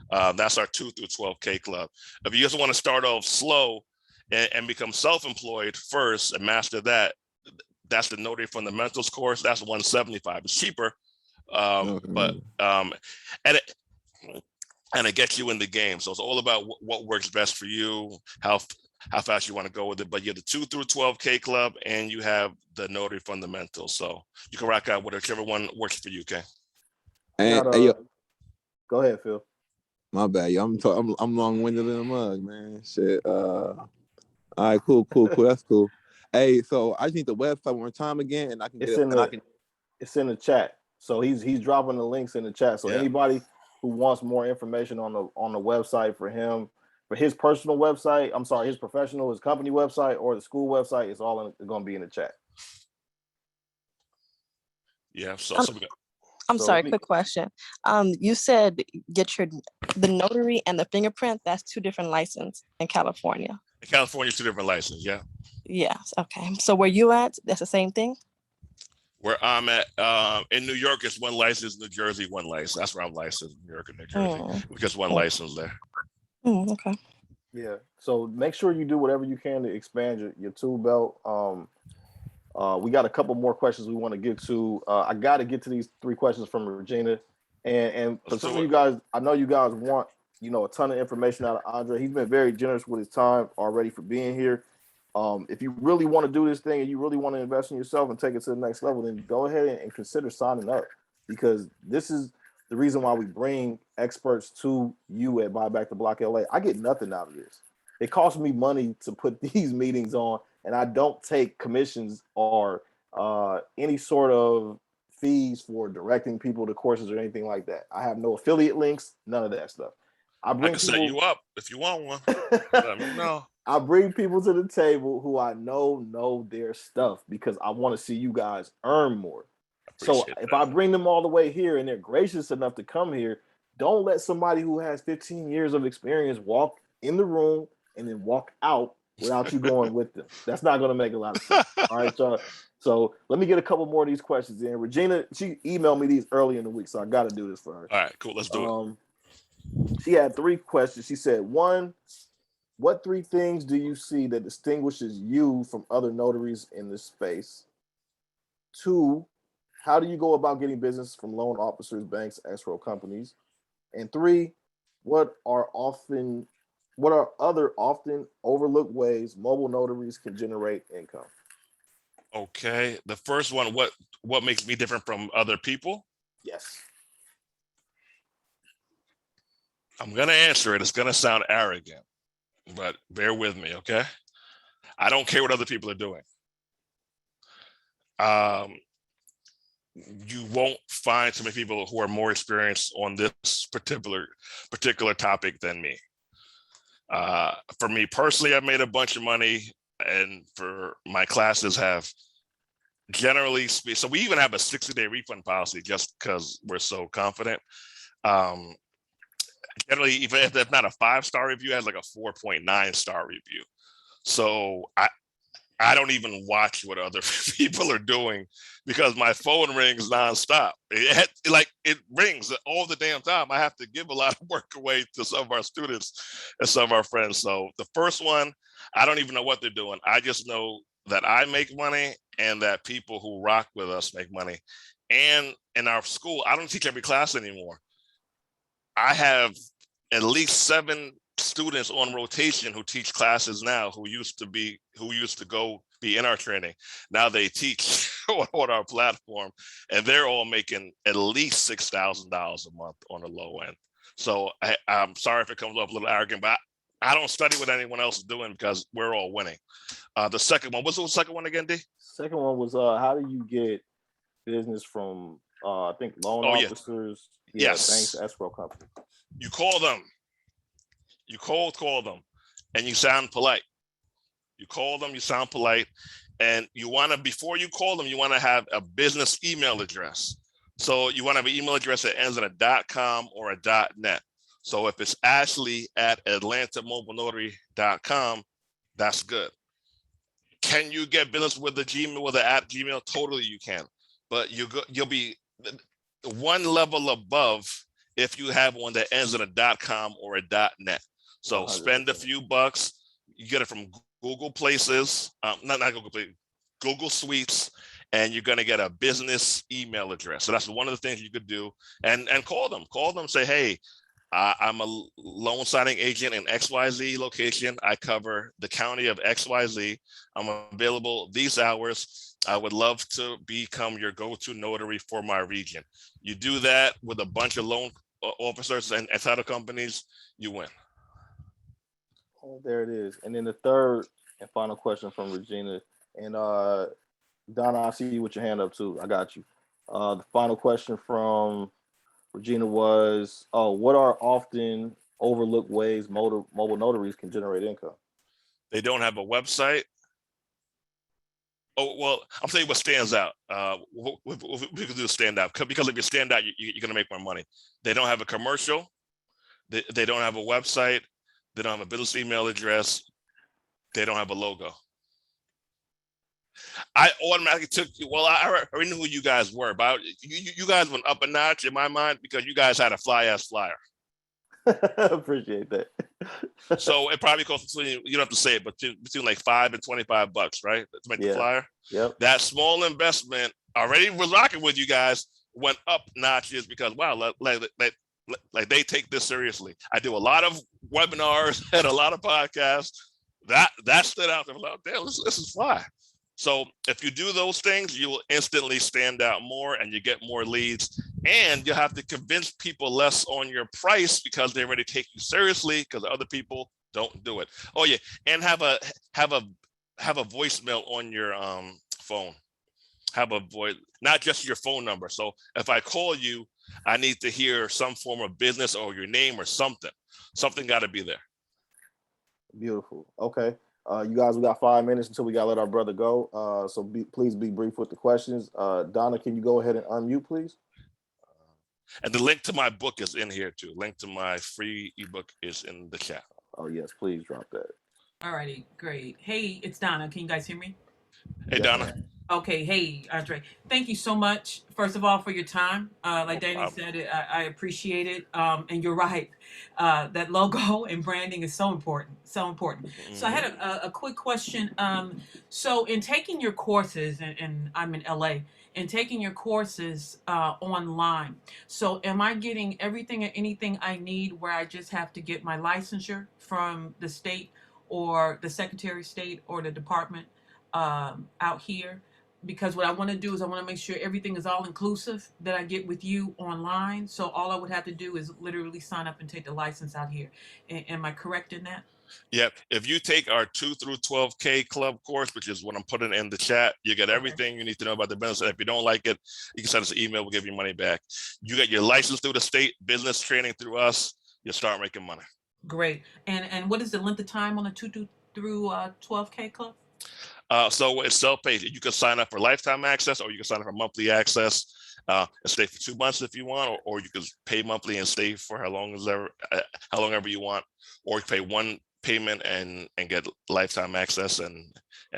That's our 2 through 12K club. If you just want to start off slow and become self-employed first and master that, that's the Notary Fundamentals course. That's $175. It's cheaper, but and it gets you in the game. So it's all about what works best for you, how fast you want to go with it. But you have the 2 through 12K club, and you have the Notary Fundamentals. So you can rock out with whichever one works for you. Okay. And Got, hey, yo, go ahead, Phil. my bad. Yo, I'm long-winded in the mug, man. Shit. All right, cool. That's cool. Hey, so I just need the website one more time again, and I can get It's it. in the it's in the chat. So he's dropping the links in the chat. So Yeah. anybody who wants more information on the website for him, for his personal website, I'm sorry, his professional, his company website, or the school website, it's all going to be in the chat. Yeah. I'm So sorry, let me- quick question. You said get the notary and the fingerprint, that's 2 different licenses in California. In California, 2 different licenses. Yeah. Yes, okay. So where you at, that's the same thing? Where I'm at, in New York, it's 1 license. New Jersey, 1 license. That's where I'm licensed, New York and New Jersey. Because 1 license there. Okay. Yeah. So make sure you do whatever you can to expand your tool belt. We got a couple more questions we want to get to. I got to get to these 3 questions from Regina, and for some of you guys, I know you guys want a ton of information out of Andre. He's been very generous with his time already for being here. If you really want to do this thing and you really want to invest in yourself and take it to the next level, then go ahead and consider signing up, because this is the reason why we bring experts to you at Buy Back the Block LA. I get nothing out of this. It costs me money to put these meetings on, and I don't take commissions or any sort of fees for directing people to courses or anything like that. I have no affiliate links, none of that stuff. I can set you up if you want one. Let me know. I bring people to the table who I know their stuff, because I want to see you guys earn more. So if I bring them all the way here and they're gracious enough to come here, don't let somebody who has 15 years of experience walk in the room and then walk out without you going with them. That's not going to make a lot of sense. All right, so let me get a couple more of these questions in. Regina, she emailed me these early in the week, so I got to do this for her. All right, cool. Let's do it. She had 3 questions. She said, 1, what 3 things do you see that distinguishes you from other notaries in this space? 2, how do you go about getting business from loan officers, banks, escrow companies? And 3, what are other often overlooked ways mobile notaries can generate income? Okay. The first one, what makes me different from other people? Yes. I'm going to answer it. It's going to sound arrogant, but bear with me, okay? I don't care what other people are doing. You won't find too many people who are more experienced on this particular topic than me. For me personally, I've made a bunch of money, and for my classes have generally so we even have a 60-day refund policy just because we're so confident. Generally, even if that's not a 5-star review, it has like a 4.9-star review. So I don't even watch what other people are doing, because my phone rings nonstop. It rings all the damn time. I have to give a lot of work away to some of our students and some of our friends. So the first one, I don't even know what they're doing. I just know that I make money and that people who rock with us make money. And in our school, I don't teach every class anymore. I have at least 7 students on rotation who teach classes now, who used to go be in our training. Now they teach on our platform, and they're all making at least $6,000 a month on the low end. So I'm sorry if it comes up a little arrogant, but I don't study what anyone else is doing because we're all winning. The second one, what's the second one again, D? Second one was how do you get business from I think loan officers, yes, banks, escrow companies? You call them. You cold call them, and you sound polite. You call them, you sound polite, and you want to, before you call them, you want to have a business email address. So you want to have an email address that ends in a .com or a .net. So if it's Ashley at atlantamobilenotary.com, that's good. Can you get business with the Gmail, with the at Gmail? Totally, you can. But you'll be one level above if you have one that ends in a .com or a .net. So 100%. spend a few bucks. You get it from Google Places, not Google Places, Google Suites, and you're going to get a business email address. So that's one of the things you could do. And call them. Say, hey, I'm a loan signing agent in XYZ location. I cover the county of XYZ. I'm available these hours. I would love to become your go-to notary for my region. You do that with a bunch of loan officers and title companies, you win. Oh, there it is. And then the third and final question from Regina. And Donna, I see you with your hand up too. I got you. The final question from Regina was, what are often overlooked ways mobile notaries can generate income? They don't have a website. Oh, well, I'm saying what stands out. We could do stand out because if you stand out, you're going to make more money. They don't have a commercial. They don't have a website. They don't have a business email address. They don't have a logo. I automatically took, well, I already knew who you guys were, but you guys went up a notch in my mind because you guys had a fly-ass flyer. Appreciate that. So it probably costs between, you don't have to say it, but between like $5 and $25, right? To make the flyer. Yep. That small investment already was rocking with you guys, went up notches because, wow, like they take this seriously. I do a lot of webinars and a lot of podcasts. That stood out. They were like, damn, this is fly. So if you do those things, you will instantly stand out more and you get more leads. And you have to convince people less on your price because they already take you seriously because other people don't do it. Oh yeah, and have a voicemail on your phone. Have a voice, not just your phone number. So if I call you, I need to hear some form of business or your name or something. Something got to be there. Beautiful. Okay. You guys, we got 5 minutes until we got to let our brother go. So please be brief with the questions. Donna, can you go ahead and unmute, please? And the link to my book is in here too. Link to my free ebook is in the chat. Oh, yes, please drop that. All righty, great. Hey, it's Donna. Can you guys hear me? Hey, Donna. Okay, hey, Andre. Thank you so much, first of all, for your time. Like Danny said, I appreciate it. And you're right. That logo and branding is so important, so important. Mm-hmm. So I had a quick question. So in taking your courses, and I'm in LA, and taking your courses online, so am I getting everything and anything I need where I just have to get my licensure from the state or the Secretary of State or the department out here? Because what I want to do is I want to make sure everything is all inclusive that I get with you online. So all I would have to do is literally sign up and take the license out here. Am I correct in that? Yep. If you take our 2 through 12K club course, which is what I'm putting in the chat, you get everything you need to know about the business. And if you don't like it, you can send us an email. We'll give you money back. You get your license through the state, business training through us. You'll start making money. Great. And what is the length of time on the 2 through 12K club? So it's self-paced. You can sign up for lifetime access, or you can sign up for monthly access and stay for 2 months if you want, or you can pay monthly and stay for how long ever you want, or you pay one payment and get lifetime access and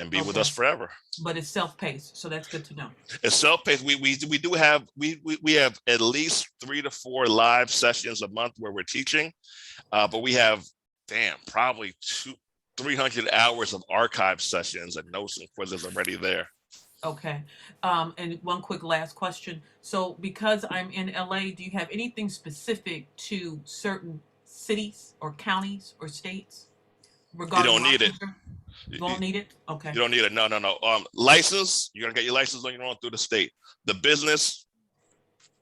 be with us forever. But it's self-paced, so that's good to know. It's self-paced. We do have we have at least 3 to 4 live sessions a month where we're teaching, but we have probably 300 hours of archive sessions and notes and quizzes already there. Okay. And one quick last question. So because I'm in LA, do you have anything specific to certain cities or counties or states? You don't need it. You don't need it? Okay. You don't need it. No. License, you're going to get your license on your own through the state. The business,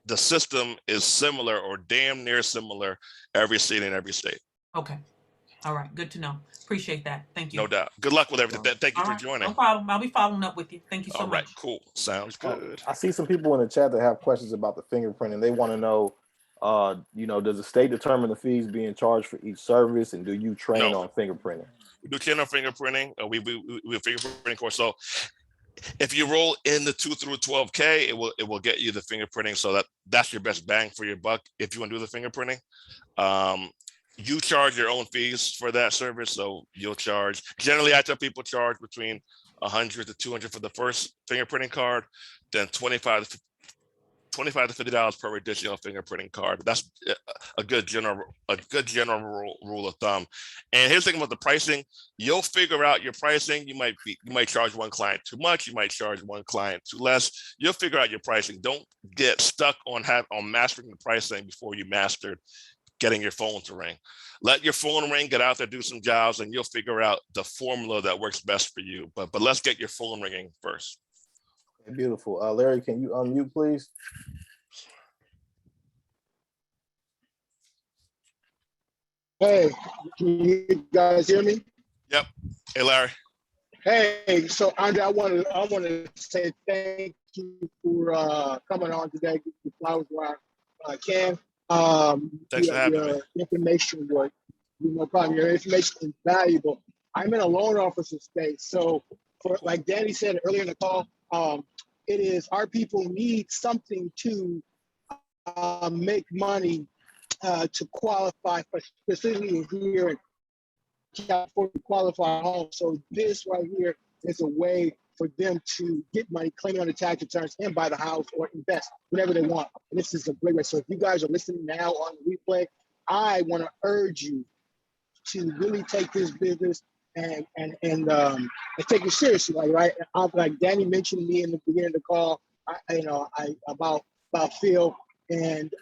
the system is similar or damn near similar every city and every state. Okay. All right. Good to know. Appreciate that. Thank you. No doubt. Good luck with everything. Thank you for joining. No problem. I'll be following up with you. Thank you so much. All right. Cool. Sounds good. I see some people in the chat that have questions about the fingerprinting. They want to know, does the state determine the fees being charged for each service, and do you train on fingerprinting? We do train on fingerprinting. We have a fingerprinting course. So if you roll in the 2 through 12K, it will get you the fingerprinting. So that's your best bang for your buck if you want to do the fingerprinting. You charge your own fees for that service, so you'll charge. Generally, I tell people charge between 100 to 200 for the first fingerprinting card, then 25 to $50 per additional fingerprinting card. That's a good general rule of thumb. And here's the thing about the pricing: you'll figure out your pricing. You might charge one client too much. You might charge one client too less. You'll figure out your pricing. Don't get stuck on mastering the pricing before you mastered getting your phone to ring. Let your phone ring, get out there, do some jobs, and you'll figure out the formula that works best for you. But let's get your phone ringing first. Beautiful. Larry, can you unmute, please? Hey, can you guys hear me? Yep. Hey, Larry. Hey, so Andre, I want to say thank you for coming on today. Get the flowers where I can. Thanks for having me. Your information was, no problem. Your information is valuable. I'm in a loan officer space, so for like Danny said earlier in the call, it is our people need something to make money to qualify for, specifically here in California, qualify home. So this right here is a way for them to get money, claim on the tax returns, and buy the house or invest, whatever they want. And this is a great way. So if you guys are listening now on the replay, I want to urge you to really take this business and take it seriously. Like Danny mentioned me in the beginning of the call. About Phil, and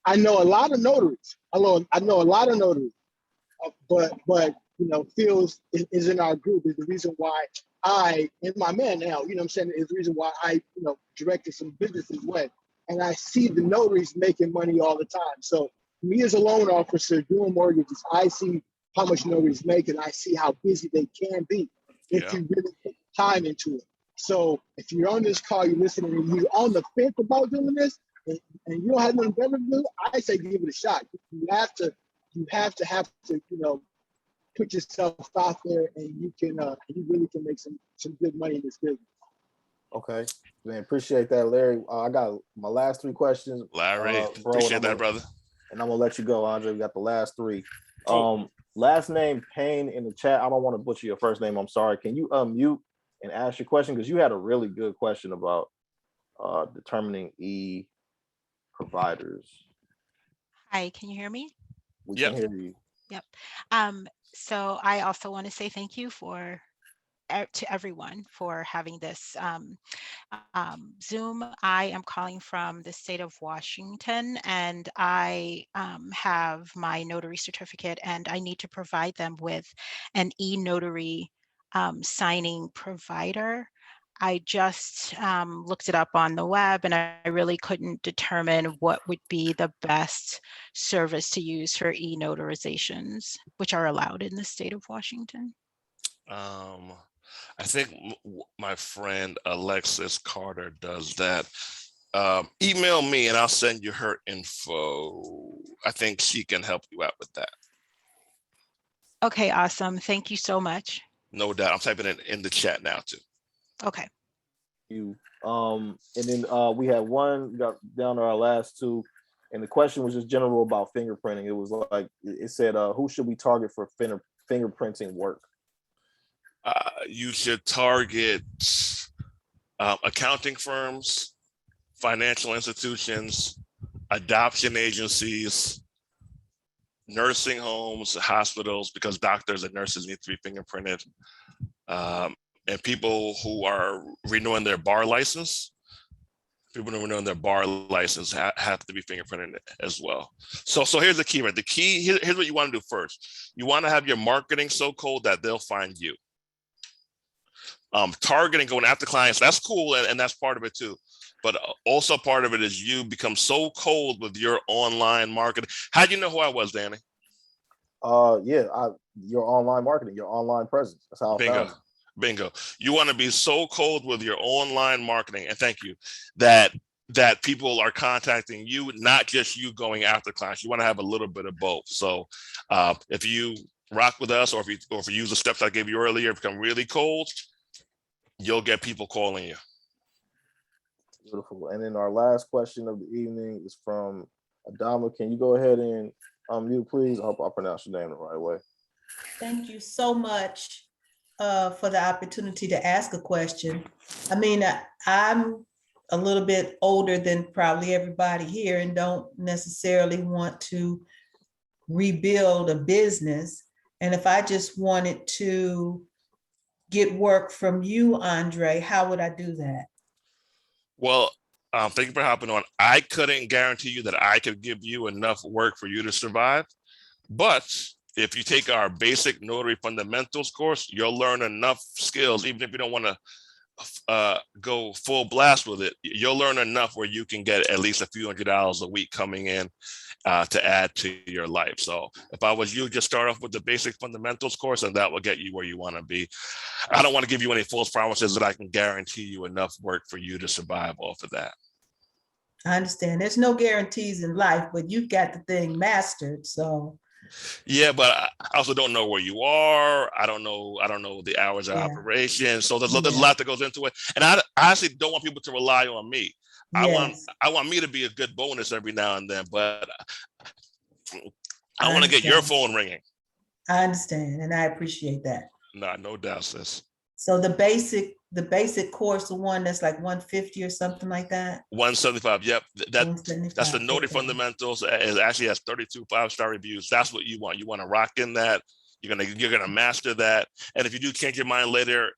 I know a lot of notaries. I know a lot of notaries, but Phil is in our group. Is the reason why I, and my man now, you know what I'm saying, is the reason why I, directed some businesses way. And I see the notaries making money all the time. So me as a loan officer doing mortgages, I see how much notaries make, and I see how busy they can be if you really put time into it. So if you're on this call, you're listening, and you're on the fence about doing this, and you don't have nothing better to do, I say give it a shot. You have to, put yourself out there, and you really can make some good money in this business. Okay, man, appreciate that, Larry. I got my last three questions. Larry, bro, appreciate that, brother. And I'm gonna let you go, Andre. We got the last three. Cool. Last name Payne in the chat. I don't want to butcher your first name. I'm sorry. Can you unmute and ask your question? Because you had a really good question about determining providers. Hi, can you hear me? We can hear you. Yep. So I also want to say thank you to everyone for having this Zoom. I am calling from the state of Washington, and I have my notary certificate, and I need to provide them with an e-notary signing provider. I just looked it up on the web, and I really couldn't determine what would be the best service to use for e-notarizations, which are allowed in the state of Washington. I think my friend Alexis Carter does that. Email me and I'll send you her info. I think she can help you out with that. Okay, awesome. Thank you so much. No doubt. I'm typing it in the chat now too. Okay. And then we had one, we got down to our last two, and the question was just general about fingerprinting. It was like, it said, who should we target for fingerprinting work? You should target accounting firms, financial institutions, adoption agencies, nursing homes, hospitals, because doctors and nurses need to be fingerprinted, and people who are renewing their bar license. People who are renewing their bar license have to be fingerprinted as well. So here's the key, right? The key, here's what you want to do first. You want to have your marketing so cold that they'll find you. Targeting, going after clients, that's cool, and that's part of it too. But also part of it is you become so cold with your online marketing. How do you know who I was, Danny? Your online marketing, your online presence. That's how I found it. Bingo. You want to be so cold with your online marketing, and thank you, that people are contacting you, not just you going after clients. You want to have a little bit of both. So if you rock with us, or if you use the steps I gave you earlier, become really cold, you'll get people calling you. Beautiful. And then our last question of the evening is from Adama. Can you go ahead and unmute, please? I hope I pronounced your name the right way. Thank you so much for the opportunity to ask a question. I mean, I'm a little bit older than probably everybody here and don't necessarily want to rebuild a business. And if I just wanted to get work from you, Andre, how would I do that? Well, thank you for hopping on. I couldn't guarantee you that I could give you enough work for you to survive, but if you take our basic notary fundamentals course, you'll learn enough skills, even if you don't want to go full blast with it, you'll learn enough where you can get at least a few $100s a week coming in to add to your life. So if I was you, just start off with the basic fundamentals course, and that will get you where you want to be. I don't want to give you any false promises that I can guarantee you enough work for you to survive off of that. I understand. There's no guarantees in life, but you've got the thing mastered. So yeah, but I also don't know where you are. I don't know the hours of operation. So there's a lot that goes into it. And I actually don't want people to rely on me. Yes. I want me to be a good bonus every now and then, but I want to get your phone ringing. I understand, and I appreciate that. No doubt, sis. So the basic course, the one that's like 150 or something like that? 175, yep. That's the Notary Fundamentals. It actually has 32 5-star reviews. That's what you want. You want to rock in that. You're gonna master that. And if you do change your mind later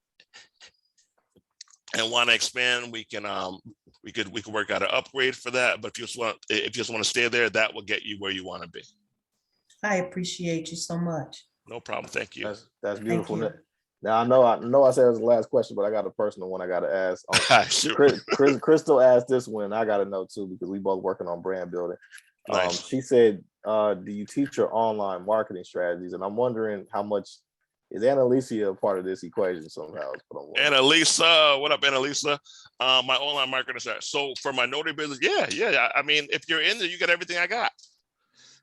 and want to expand, we can work out an upgrade for that. But if you just want to stay there, that will get you where you want to be. I appreciate you so much. No problem. Thank you. That's beautiful. Now I know I said it was the last question, but I got a personal one I got to ask. Sure. Crystal asked this one. I got to know too because we both working on brand building. Nice. She said, "Do you teach your online marketing strategies?" And I'm wondering how much is Annalisa a part of this equation somehow? Annalisa, what up, Annalisa? My online marketing strategy. So for my notary business, yeah. I mean, if you're in there, you get everything I got.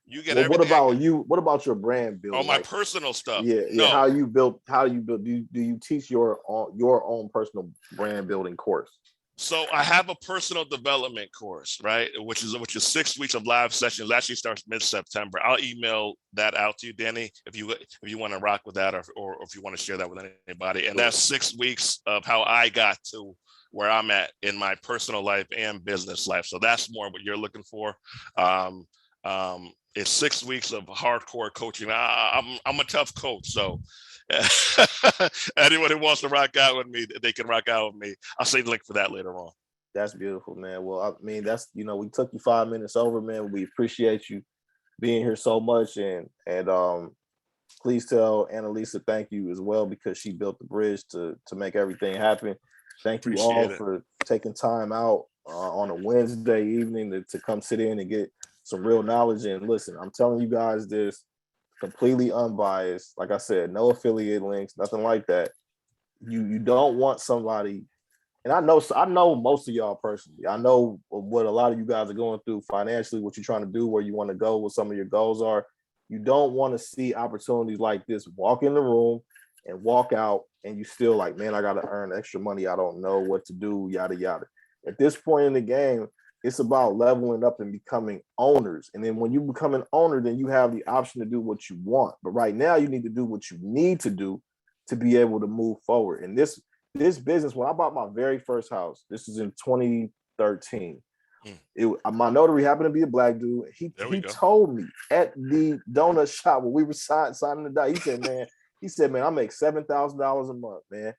You get everything. What about you? What about your brand building? Oh, my personal stuff. Yeah. No. How you build? Do you teach your own personal brand building course? So I have a personal development course, right? Which is 6 weeks of live sessions. It actually starts mid-September. I'll email that out to you, Danny, if you want to rock with that, or if you want to share that with anybody. And that's 6 weeks of how I got to where I'm at in my personal life and business life. So that's more what you're looking for. It's 6 weeks of hardcore coaching. I'm a tough coach, so anyone who wants to rock out with me, they can rock out with me. I'll say the link for that later on. That's beautiful, man. Well, I mean, that's, we took you 5 minutes over, man. We appreciate you being here so much, and please tell Annalisa thank you as well, because she built the bridge to make everything happen. Thank you all for taking time out on a Wednesday evening to come sit in and get some real knowledge. And listen, I'm telling you guys this completely unbiased. Like I said, no affiliate links, nothing like that. You don't want somebody, and I know most of y'all personally. I know what a lot of you guys are going through financially, what you're trying to do, where you want to go, what some of your goals are. You don't want to see opportunities like this walk in the room and walk out, and you still like, man, I got to earn extra money. I don't know what to do, yada, yada. At this point in the game, it's about leveling up and becoming owners. And then when you become an owner, then you have the option to do what you want. But right now you need to do what you need to do to be able to move forward. And this business, when I bought my very first house, this is in 2013. My notary happened to be a black dude. He told me at the donut shop when we were signing the dot, he said, man, I make $7,000 a month, man.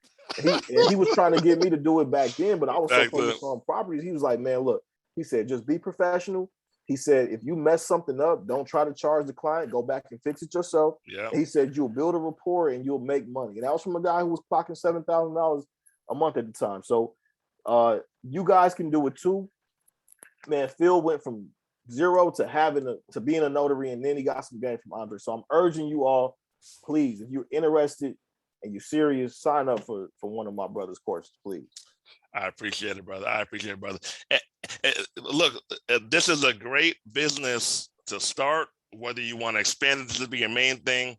And he was trying to get me to do it back then, but I was so focused on properties. He was like, man, look, he said, just be professional. He said, if you mess something up, don't try to charge the client. Go back and fix it yourself. Yeah. He said, you'll build a rapport and you'll make money. And that was from a guy who was clocking $7,000 a month at the time. So you guys can do it too. Man, Phil went from 0 to being a notary, and then he got some game from Andre. So I'm urging you all, please, if you're interested and you're serious, sign up for one of my brother's courses, please. I appreciate it, brother. Look, this is a great business to start. Whether you want to expand it to be your main thing,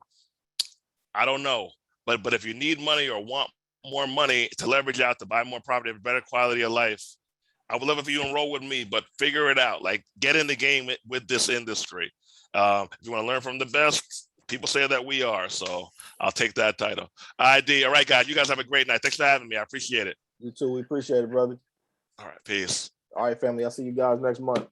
I don't know. But if you need money or want more money to leverage out to buy more property, have a better quality of life, I would love if you enroll with me, but figure it out. Like, get in the game with this industry. If you want to learn from the best, people say that we are. So I'll take that title. ID. All right, guys. You guys have a great night. Thanks for having me. I appreciate it. You too. We appreciate it, brother. All right. Peace. All right, family. I'll see you guys next month.